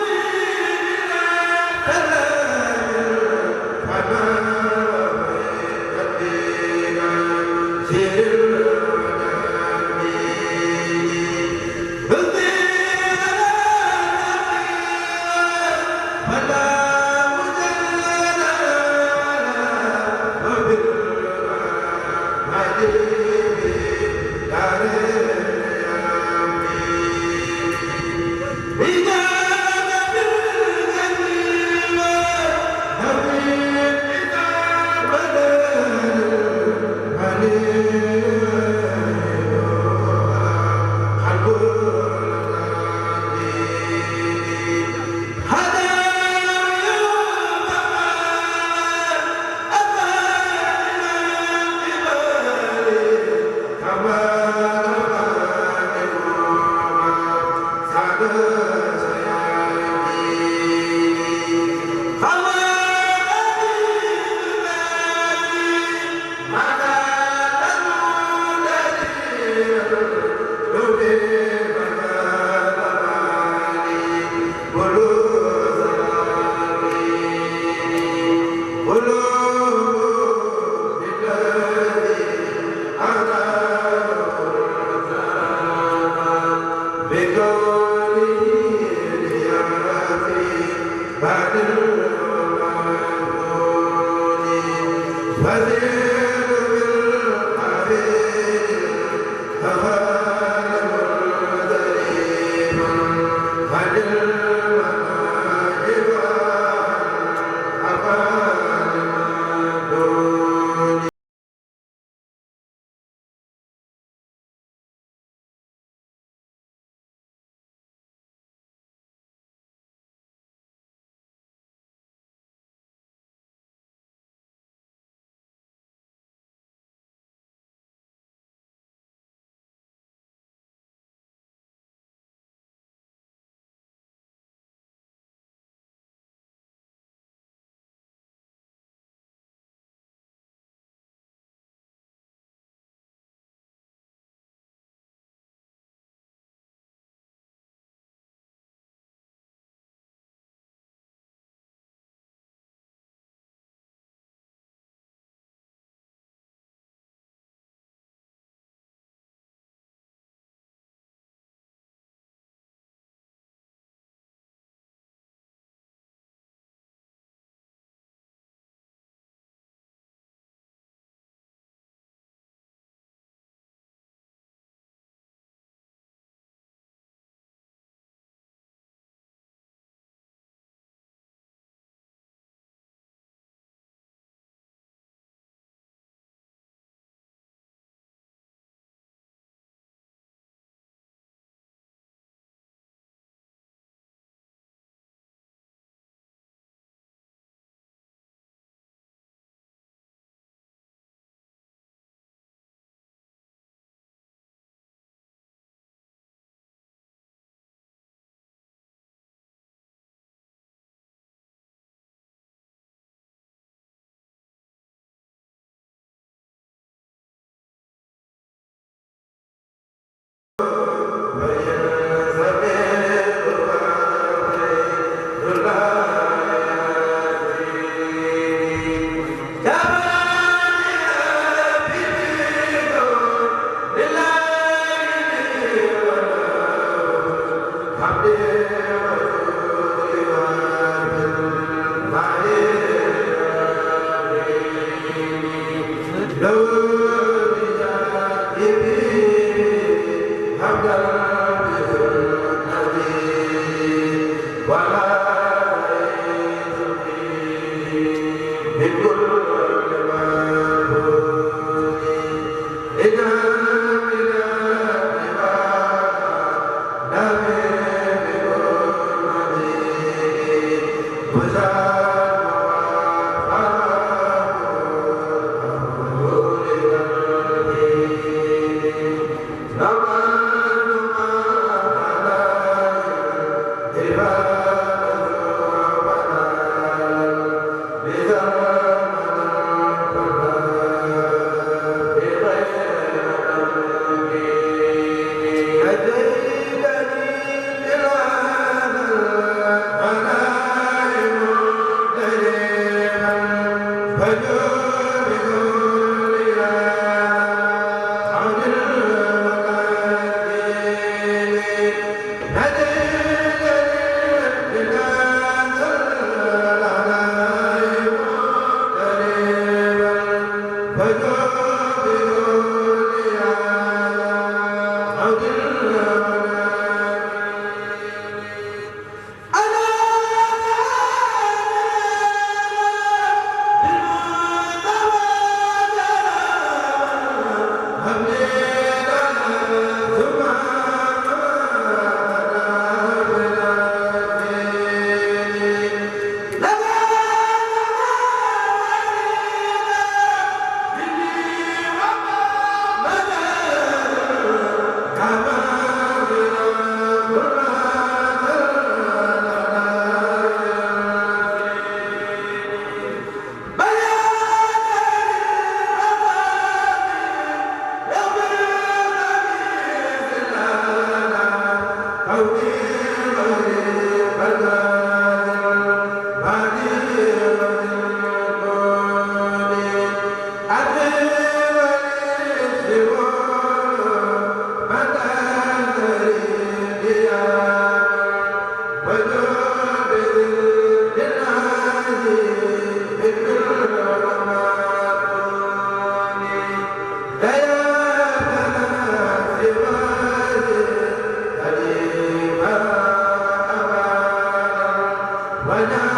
Amen.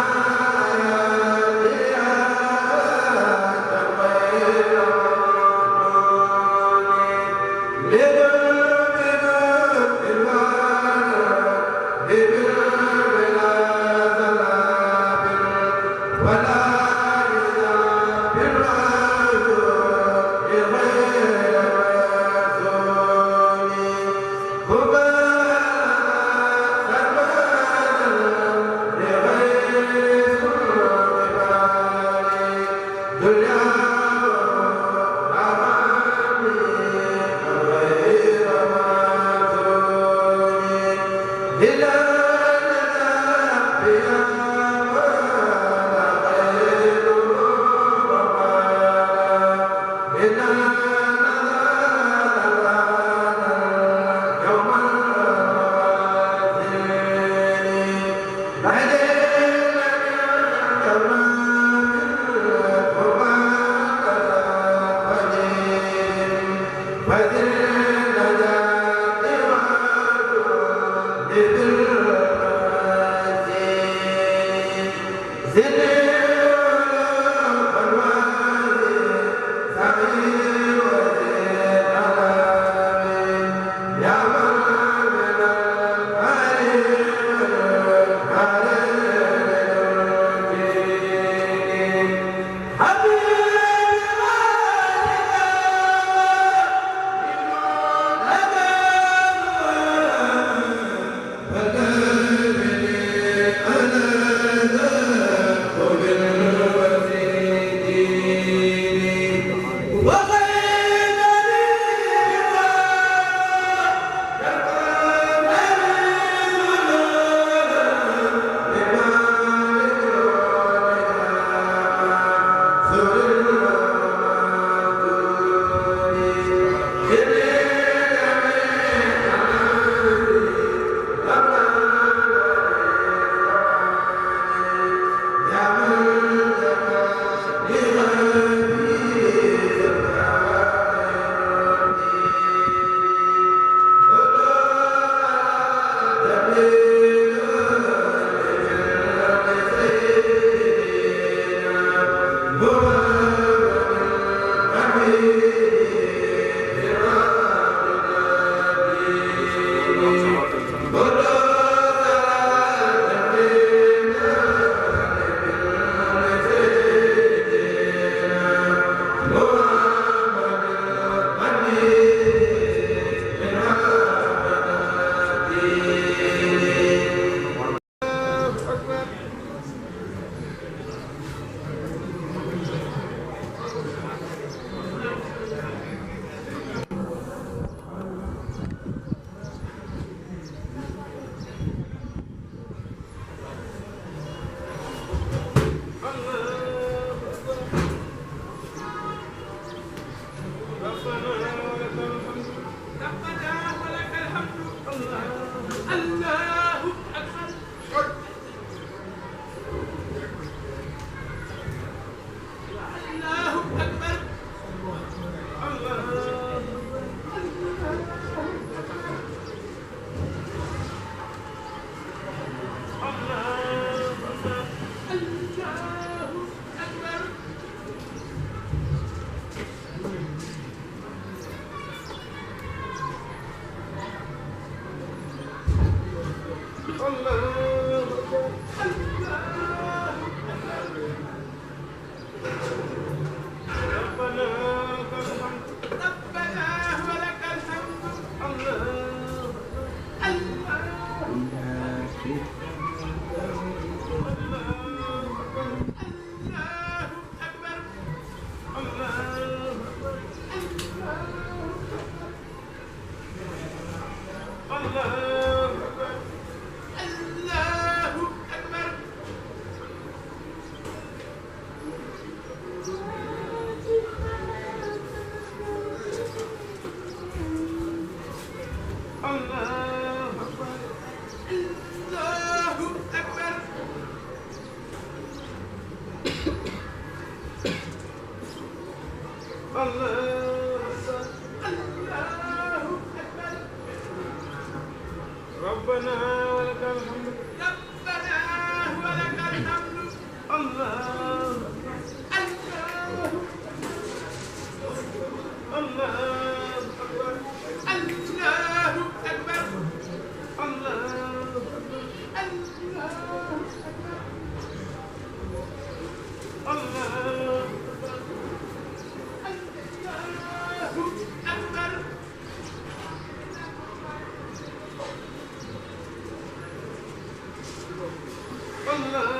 la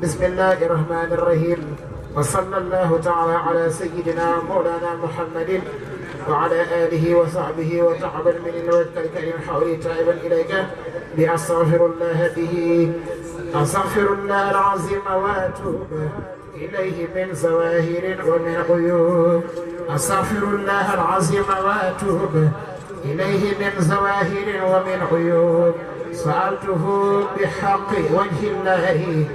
بسم الله الرحمن الرحيم وصلى الله تعالى على سيدنا مولانا محمد وعلى آله وصحبه وتعبد من الوجه الكريم حولي تائبا إليك بأستغفر الله به أستغفر الله العظيم وأتوب إليه من زواهر ومن غيوب أستغفر الله العظيم وأتوب إليه من زواهر ومن غيوب سألته بحق وجه الله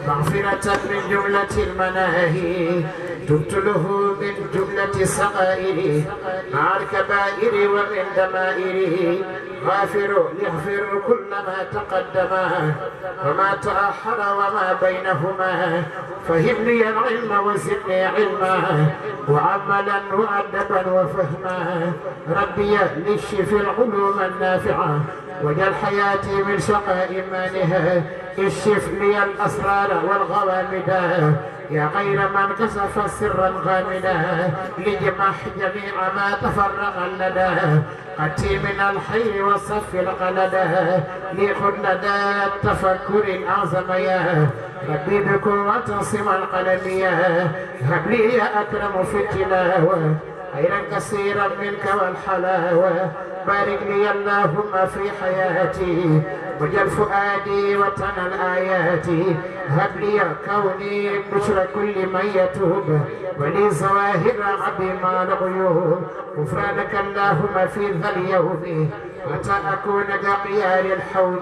مغفرة من جملة المناهي تبت له من جملة الصغائر مع الكبائر ومن دمائره غافر يغفر كل ما تقدم وما تأخر وما بينهما فهمني العلم وزدني علما وعملا وأدبا وفهما ربي للشف العلوم النافعة وجل حياتي من شقاء إيمانها اشف لي الأسرار والغوامدا يا غير من كشف سرا غامدا لجمح جميع ما تفرق لدى أتي من الحي وصف القلدا لخذ لدى التفكر أعظم يا ربي بكم وتصم القلم يا هب لي يا أكرم في التلاوة خيرا كثيرا منك والحلاوة بارك لي اللهم في حياتي وجل فؤادي وطن الآيات هب لي كوني بشر كل من يتوب ولي ظواهر عظيم الغيوب غفرانك اللهم في ذا اليوم متى أكون كقيار الحوم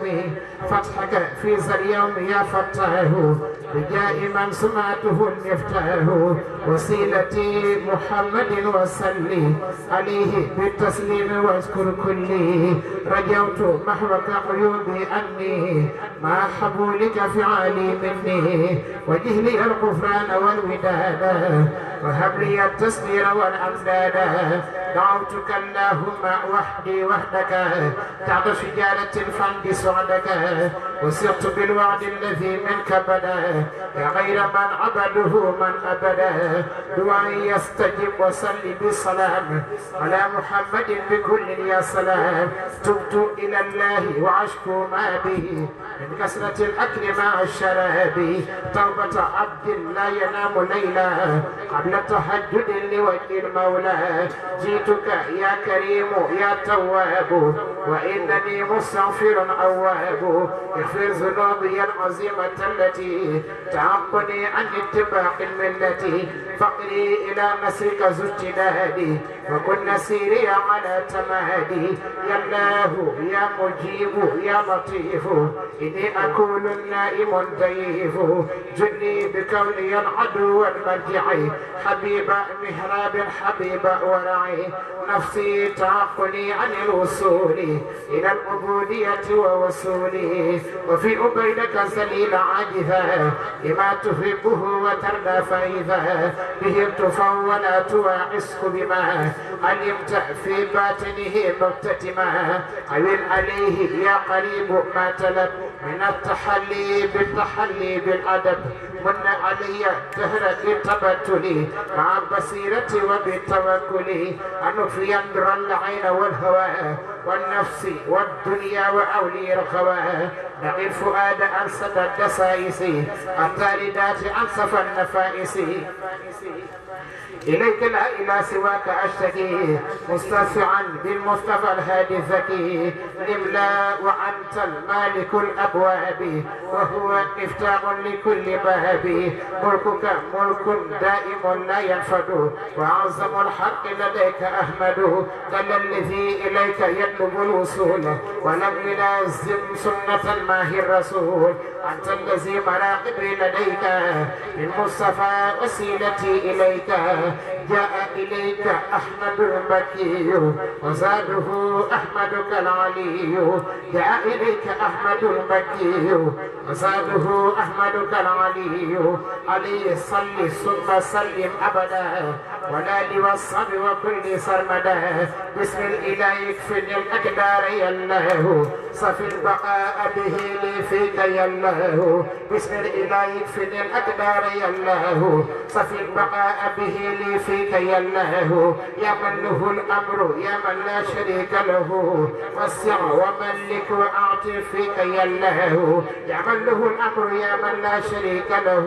فتحك في ذا اليوم يا فتاه بجاء من سمعته المفتاح وسيلتي محمد وسلي عليه بالتسليم واذكر كلي رجوت محوك عيوبي أني مع حبولك فعالي مني وجهلي الغفران والوداد وهب لي التسلير والأمداد دعوتك اللهم وحدي وحدك تحت شجالة الفند سعدك وسرت بالوعد الذي منك بدا يا غير من عبده من أبدا دعائي يستجب وصلي بالسلام على محمد بكل يا سلام تبت إلى الله وعشكو ما به من كسرة الأكل مع الشراب توبة عبد لا ينام ليلا قبل تهجد لوجه المولى جئتك يا كريم يا تواب وإنني مستغفر أواب اغفر ذنوبي العظيمة التي تعقني عن اتباع الملة فقري إلى مسرك ذو اجتهادي وكن نسيري على تمادي يا الله يا مجيب يا لطيف إني أكون نائم ضيف جني بكوني العدو المرجعي حبيب مهراب حبيب ورعي نفسي تعقني عن الوصول إلى العبودية ووصولي وفي أبيدك سليل عاجزا لما تحبه وترضى فإذا به ارتفع ولا تواعسه بما علمت في باطنه مكتتما عوين عليه يا قريب ما تلب من التحلي بالتحلي بالأدب من علي دهر التبتل مع البصيرة وبالتوكل أن ينظر العين والهوى والنفس والدنيا وأولي الخوى نقي الفؤاد أنسد الدسائس الطاردات أنصف النفائس إليك لا إلى سواك أشتكي مستشفعا بالمصطفى الهادي الذكي لملا وأنت المالك الأبواب وهو مفتاح لكل باب ملكك ملك دائم لا ينفد وأعظم الحق لديك أحمد قال الذي إليك يطلب الوصول ولم يلازم سنة الماهي الرسول أنت الذي مراقبي لديك من مصطفى وسيلتي إليك جاء إليك أحمد المكي وزاده أحمدك العلي جاء إليك أحمد المكي وزاده أحمدك العلي عليه صل ثم سلم أبدا والآل والصحب وكل سرمدا بسم الإله يكفني الأقدار يا الله صف البقاء به لي فيك يا الله بسم الإله يكفني الأقدار يا الله صف البقاء به لي فيك يا الله يا من له الأمر يا من لا شريك له وسع وملك وأعطي فيك يا الله يا من له الأمر يا من لا شريك له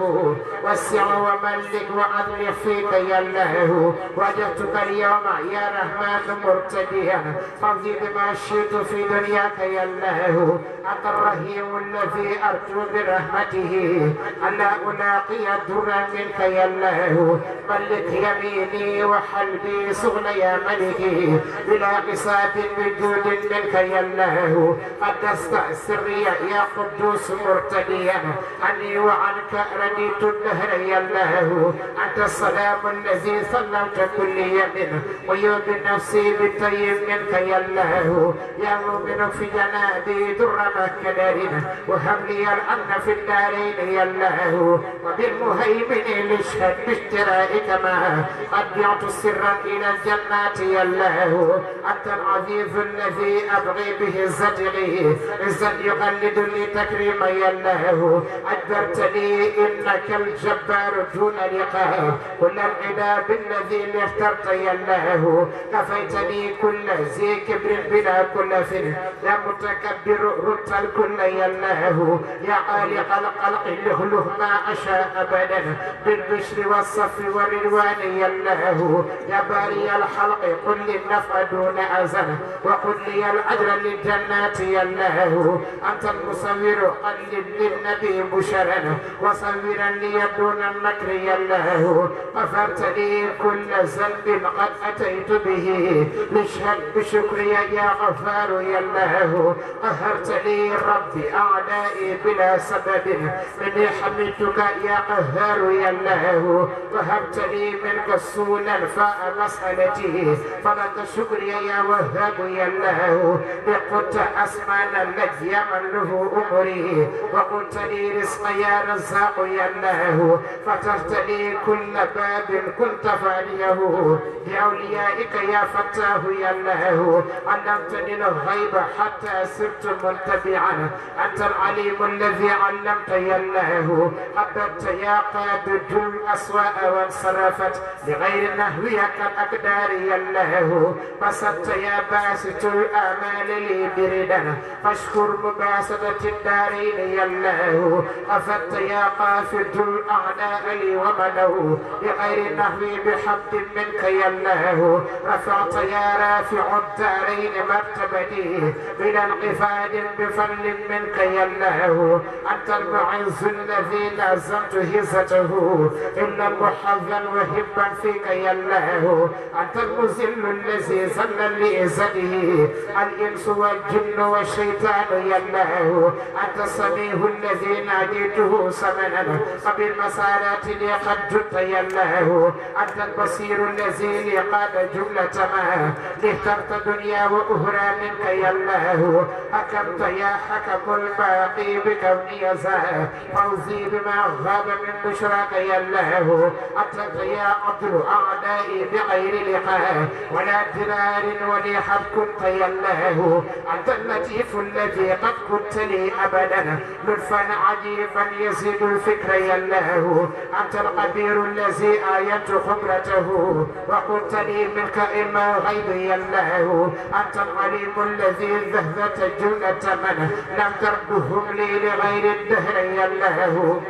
وسع وملك وأدلك فيك يا الله وجدتك اليوم يا رحمن مرتديا فاضي بما شئت في دنياك يا الله أنت الرحيم الذي أرجو برحمته ألا ألاقي درا منك يا الله ملك يميني وحلبي سغل يا ملكي بلا حساب بجود منك يا الله قدست سري يا قدوس مرتديا عني وعنك رديت الدهر يا الله أنت السلام الذي سلمت كل يد ويوم نفسي بالطيب منك يا الله يا مؤمن في جنابي در مكدرين وهب لي الأمن في الدارين يا الله وبالمهيمن لاشهد باشترائك ما قد بعت سرا إلى الجنات يا الله أنت العزيز الذي أبغي به الزجر إذا يقلد لي تكريما يا الله أجبرتني إنك الجبار دون لقاء كل العدا بالذي اخترت يا الله كفيتني كل ذي كبر بلا كل فن يا متكبر رد الكل يا الله يا خالق الخلق له ما أشاء أبدا بالبشر والصف والرضوان يا الله يا باري الخلق قل لي النفع دون أذن وقل لي الأجر للجنات يا الله أنت المصور قلد للنبي بشرا وصورا لي دون النكر يا الله غفرت لي كل ذنب قد أتيت به لاشهد بشكري يا غفار يا الله قهرت لي ربي أعدائي بلا سبب مني حمدتك يا قهار يا الله وهبت لي منك السولا فاء مسألتي فلك شكري يا وهاب يا الله لقلت أسمانا الذي يمن له أمري وقلت لي رزق يا رزاق يا الله فتحت لي كل باب كنت فاليه بأوليائك يا فتاه يا الله علمتني الغيب حتى صرت منتبعا أنت العليم الذي علمت يا الله حببت يا قابض الأسواء وانصرفت لغير نهوك الأقدار يا الله بسطت يا باسط الآمال لي بردا فاشكر مباسطة الدارين يا الله أفدت يا قافد الأعداء لي ومنوا بغير نهوي بحمد منك يا الله رفعت يا رافع الدارين مرتبتي بلا انقفاد بفضل منك يا الله أنت المعز الذي لازمت هزته إلا المحظا وهبا فيك يا الله أنت المذل الذي زل لإزته الإنس والجن والشيطان يا الله أنت السميع الذي ناديته سمنا وبالمسارات لي قد جدت يا الله أنت البصير الذي لي قاد جملة ما اهترت دنيا وأخرى منك يا الله حكمت يا حكم الباقي بكوني زاه فوزي بما غاب من بشراك يا الله أنت يا عدل أعدائي بغير لقاء ولا درار ولي حد كنت يا الله أنت اللطيف الذي قد كنت لي أبدا لطفا عجيبا يزيد الفكر يا الله أنت القدير الذي آيت خبرته وقلت لي منك إما غيب يا الله أنت العليم الذي ذهبت جملة من لم تردهم لي لغير الدهر يا الله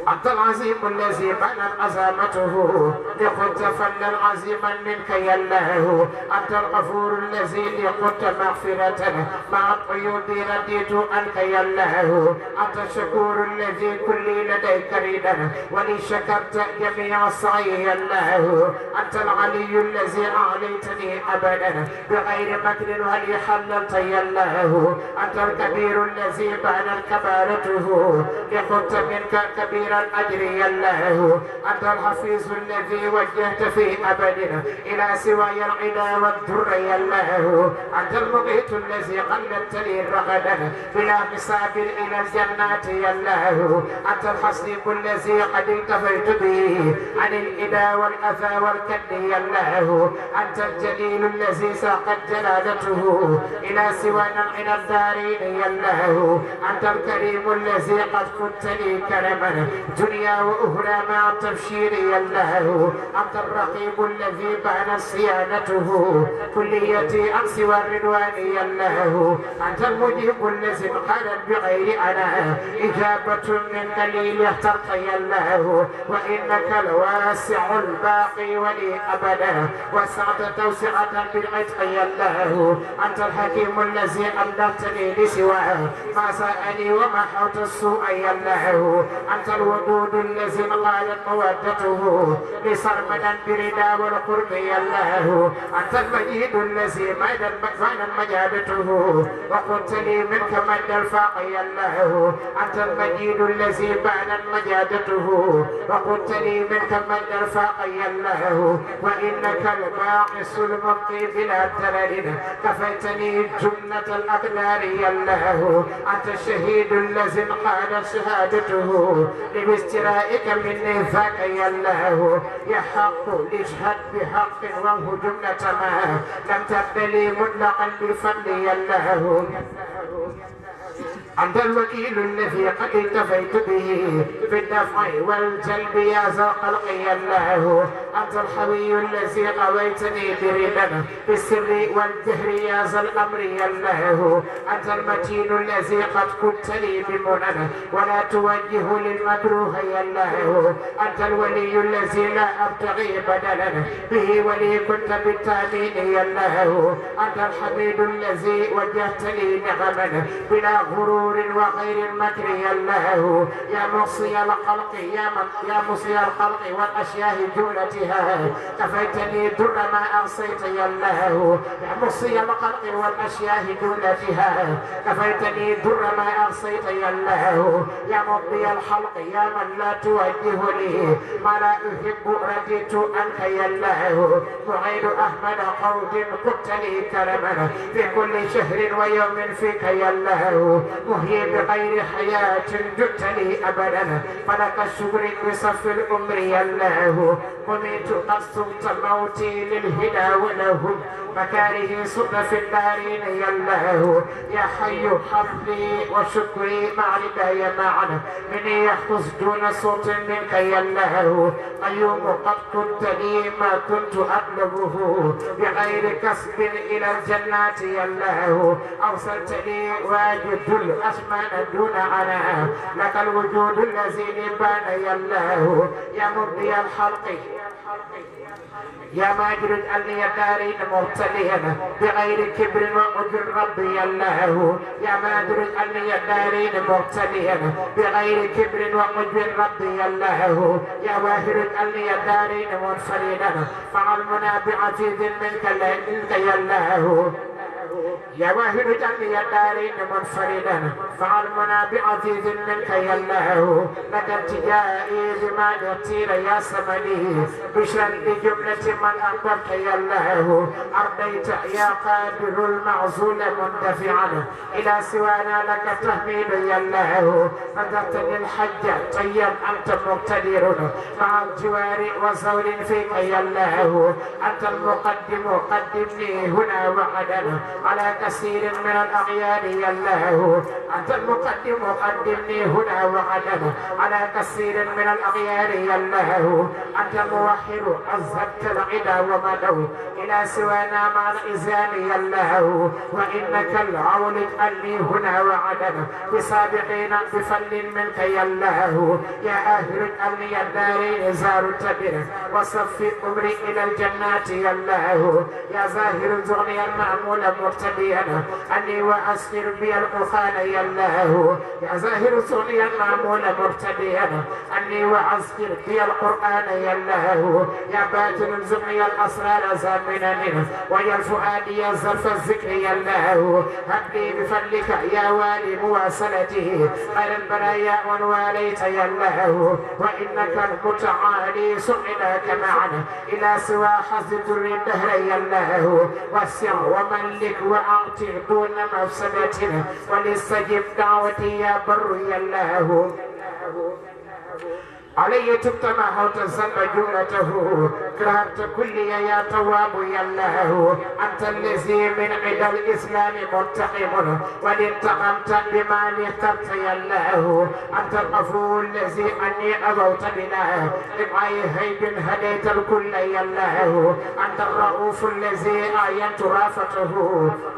أنت العظيم الذي بنت عظمته لقد فلا عظيما منك يا الله أنت الغفور الذي لقد مغفرة مع العيوب رديت عنك يا الله أنت الشكور الذي كل لديك ردا ولي شكرت جميع السعي يا الله أنت العلي الذي أعليتني أبدا بغير مكر ولي حللت يا الله أنت الكبير الذي بنت كبارته لقد منك كبير الأجر يا الله أنت الحفيظ الذي وجهت في أبد إلى سواي العدا والضر يا الله أنت المغيث الذي قلدت لي رغدا بلا حساب إلى الجنات يا الله أنت الحصيب الذي قد انتفيت به عن الإدا والأذى والكد يا الله أنت الجليل الذي ساقت جلالته إلى سوانا من الدارين يا الله أنت الكريم الذي قد كنت لي كرما دنيا وأخرى مع التبشير يا الله أنت الرقيب الذي بان صيانته كليتي عن سوى الرضوان يا الله أنت المجيب الذي قالت بغير أنا إجابة من قليل اخترت يا الله وإنك الواسع الباقي ولي أبدا وسعت توسعة بالعتق يا الله أنت الحكيم الذي أبدلتني لسواه ما سأني ومحوت السوء يا الله أنت الودود الذي قالت مودته لصرمدا بردا والقرب يا الله أنت المجيد الذي مدى مجادته وقلت لي منك مد الفاق يا الله أنت المجيد الذي بانت مجادته وقلت لي منك مد الفاق يا الله وإنك الباقس المبقي بلا تردد كفيتني جملة الأقدار يا الله أنت الشهيد الذي قالت شهادته باسترائك مني ذاك يا الله يا حق اشهد بحق وهو جملة ما لم تبدلي مطلقا بالفضل يا الله أنت الوكيل الذي قد اكتفيت به في الدفع والجلب يا ذا الخلق يا الله. أنت الحوي الذي قويتني بردا في السر والجهر يا ذا الأمر يا الله. أنت المتين الذي قد كنت لي بمنن ولا توجه للمكروه يا الله. أنت الولي الذي لا أبتغي بدلا به ولي كنت بالتأمين يا الله. أنت الحميد الذي وجهت لي نعما بلا غرور وغير المكر يا الله. يا مصي الخلق يا مصي الخلق والأشياء جملتها كفيتني در ما أعصيت يا الله. يا مصي الخلق والأشياء جملتها كفيتني در ما أعصيت يا الله. يا مقضي الخلق يا من لا توجه لي ما لا أحب رديت عنك يا الله. معيد أحمد قود قلت لي كرما في كل شهر ويوم فيك يا الله. مهي بغير حياة جئت لي أبدا فلك الشكر بصف الأمر يا الله. مميت قد صمت موتي للهدى ولهم مكاره صد في الدارين يا الله. يا حي حفلي وشكري مع رداي معنا مني يحفظ دون صوت منك يا الله. قيوم قد كنت لي ما كنت أطلبه بغير كسب إلى الجنات يا الله. أوصلت لي واجد الأسمان دون عنا لك الوجود الذي بان يا الله. يا مبدي الحلق يا ماجد اجعلني الدارين مبتليا بغير كبر وقدر ربي يا الله. يا ماجد اجعلني الدارين مبتليا بغير كبر وقدر ربي يا الله. يا واهر اجعلني الدارين منفردا فعل منابع في ذل منك يا الله. يا واهب جميع الدارين منفردا فعل منابع في ذل منك يا الله. لك التجائي بما يطير يا سمني بشرا لجملة من أحببت يا الله. أرضيت يا قادر المعزول مندفعا إلى سوانا لك تحميد يا الله. نذرتني الحج طيب أنت مقتدر مع الجوار وزول فيك يا الله. أنت المقدم قدمني هنا وعدنا على كثير من الأغيار يا الله. أنت المقدم قدمني هنا وعدنا على كثير من الأغيار يا الله. أنت الموحد أذهبت العدا ومدوا إلى سوانا مع الإزام يا الله. وإنك العون اجعلني هنا وعدنا بسابقين بفل منك يا الله. يا أهل اجعلني الدارين زار التبر وصفي أمري إلى الجنات يا الله. يا زاهر زغني المعمول مرتديا أني وأسر بي القرآن يا الله. يا زاهر زغني المعمول مرتديا أني وأسر بي القرآن يا الله. يا باطن زغني الأسرار زامنا ويا الفؤاد يا زلف الذكر يا الله. هب لي بفضلك يا والي مواصلته خير البرايا والواليت يا الله. وإنك المتعالي سعدك معنا إلى سوى حزب الدهر يا الله. وسع وملك وأعطي دون مفسدتنا ولستجب دعوتي يا بر يا الله. علي تبت ما حوت الذنب جملته كرهت كلي يا تواب يا الله. أنت الذي من عدى الإسلام منتقم وانتقمت بما اخترت يا الله. أنت الغفور الذي أني أبوت بنا لبعي هيب هديت الكل يا الله. أنت الرؤوف الذي أعينت رافته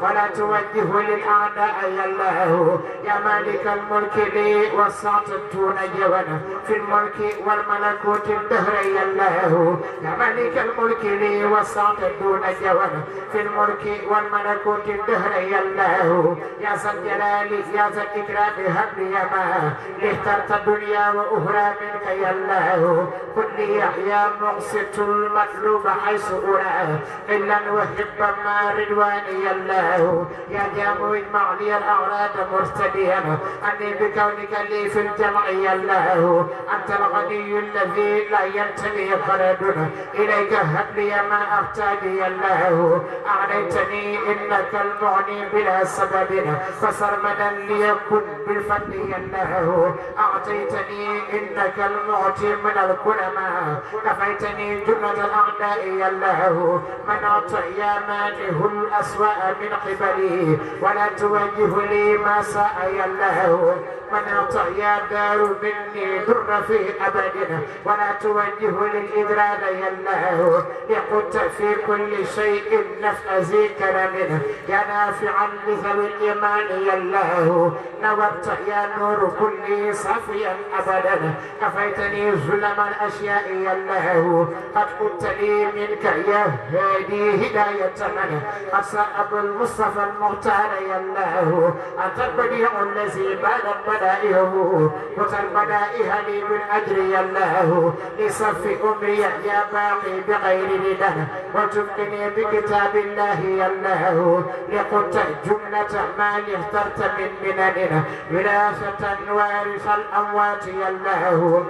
ولا توجه للأعداء يا الله. يا مالك الملك لي وسعت دون جبنا في الملك والملكوت الدهر يا الله. يا ملك الملك لي وسعت دون جوان في الملك والملكوت الدهر يا الله. يا ذا الجلال يا ذا الإكرام هب لي ما اخترت الدنيا وأخرى منك يا الله. قل لي يا مقسط المطلوب حيث أرى إلا وحب ما رضوان يا الله. يا جامع اجمع لي الأعراض مرتديا أني بكونك لي في الجمع يا الله. أنت الغني الذي لا ينتهي خلدنا إليك هب لي ما أحتاج يا الله أعنيتني إنك المغني بلا سبب فسرمدا ليكن بالفضل يا الله أعطيتني إنك المعطي من الكرماء كفيتني جملة الأعداء يا الله منعت يا مانه الأسواء من قبلي ولا توجه لي ما ساء يا الله منعت يا دار مني در في أبد ولا توجه للإدرار يا الله لقلت في كل شيء نفع ذي كرم يا نافعا لذوي الإيمان يا الله نورت يا نور كل صافيا أبدا كفيتني ظلم الأشياء يا الله قد قلت لي منك يا هادي هداية من أصاب المصطفى المختار يا الله أنت البديع الذي بعد بدائه قلت البدائها لي بالأجر يا الله لصف أمري يا باقي بغير ردى وتبقني بكتاب الله يا الله لقلت جملة ما اخترت من منن وراثة وارث الأموات يا الله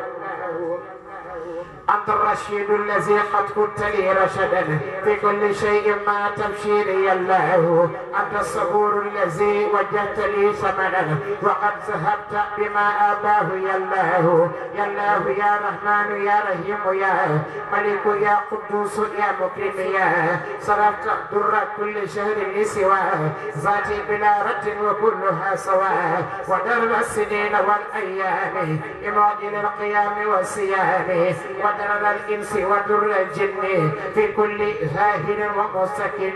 أنت الرشيد الذي قد كنت لي رشدا في كل شيء ما تبشيري يا الله أنت الصبور الذي وجهت لي ثمنا وقد ذهبت بما آباه يا الله يا الله يا رحمن يا رحيم يا ملك يا قدوس يا مكرم يا صرفت در كل شهر لسواه ذاتي بلا رد وكلها سواء ودرب السنين والأيام بمعجل القيام والصيام ودر الإنس ودر الجن في كل ظاهر ومستكن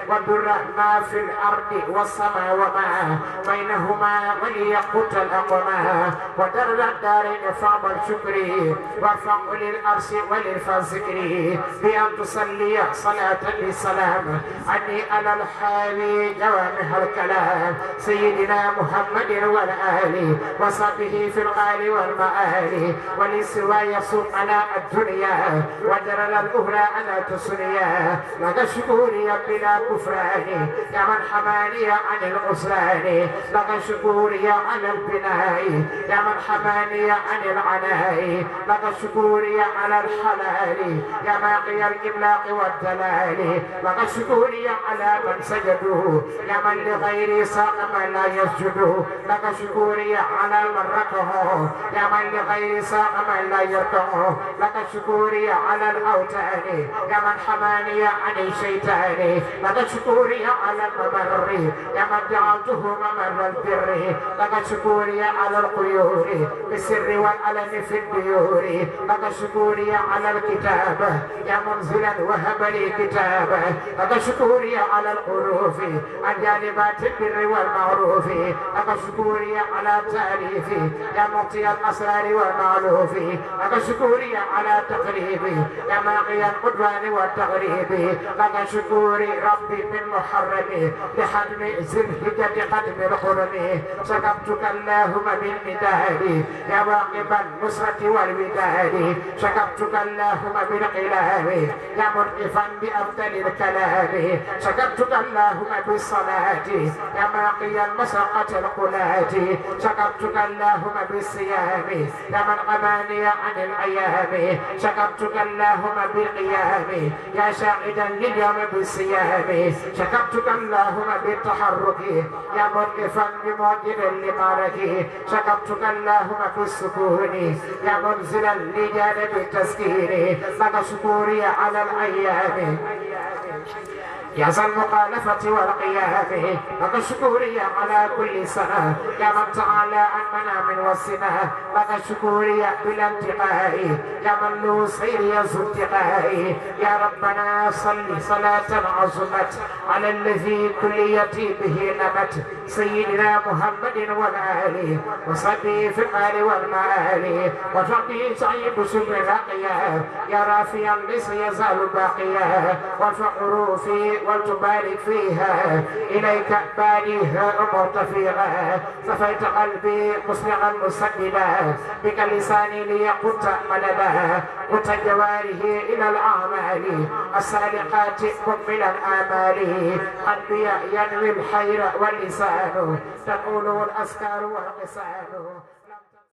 ودر ما في الأرض والسماء وما بينهما وليقوت الأقمى ودر الدارين فاعمل شكري وارفع للأرش وللفذكري بأن تصلي صلاة للسلام عني على الحالي جوامع الكلام سيدنا محمد والآل وصحبه في الغال والمآل ولسوى يسوق على الدنيا ودر الأخرى على تسنيا لك شكوري بلا كفران يا من حماني عن العسران لك شكوري على البناء يا من حماني عن العناء لك شكوري على الحلال يا باقي الإملاق والدلال لك شكوري على من سجدوا يا من لغير ساق من لا يسجد لك شكوري على من ركعه يا من لغير ساق من لا يركعه لك شكوري على الأوتان يا من حماني عن الشيطان لك شكوري على الممر يا من جعلته ممر البر لك شكوري على القيور بالسر والعلن في الديور لك شكوري على الكتاب يا منزلا وهب لي كتابا لك شكوري على الحروف عن جانبات البر والمعروف لك شكوري على التأليف يا معطي الأسرار والمعلوف لك شكوري على تقريبي يا ماقي القدوان والتغريب لك شكوري ربي من محرمي لحتم ذي الحجة قدم الحرم شكرتك اللهم بالمداد يا واقب النصرة والوداد شكرتك اللهم بالقلاب يا مرقفا بأفضل الكلام شكرتك اللهم بالصلاة يا ماقي المسرقة القلات شكرتك اللهم بالصيام يا من غماني عن الأيام شكرتك اللهم بالقيام يا شاهدا لليوم بالصيام شكرتك اللهم بالتحرك يا مرقفا بمعجل لمارك شكرتك اللهم بالسكون يا منزلا لجانب التسكين لك شكوري على الأيام يا ذا المخالفة والقيام لك شكوري على كل سنة يا من تعالى عن منام والسنة لك شكوري بلا انتقاء يا من له سير يزو انتقاء يا ربنا صل صلاة عظمت على الذي كليتي به نمت سيدنا محمد والآل وصحبه في المال والمال وفقه سعيد شكر راقيا يا رافيا ليس يزال باقيا وارفع حروفي وتبارك فيها إليك باريها مرتفيها صفيت قلبي مسلما مسددا بك لساني ليقط ملدا قط جواره إلى الأعمال السالقات مكمل الآمال قلبي ينوي الخير واللسان تقول الأذكار والقسان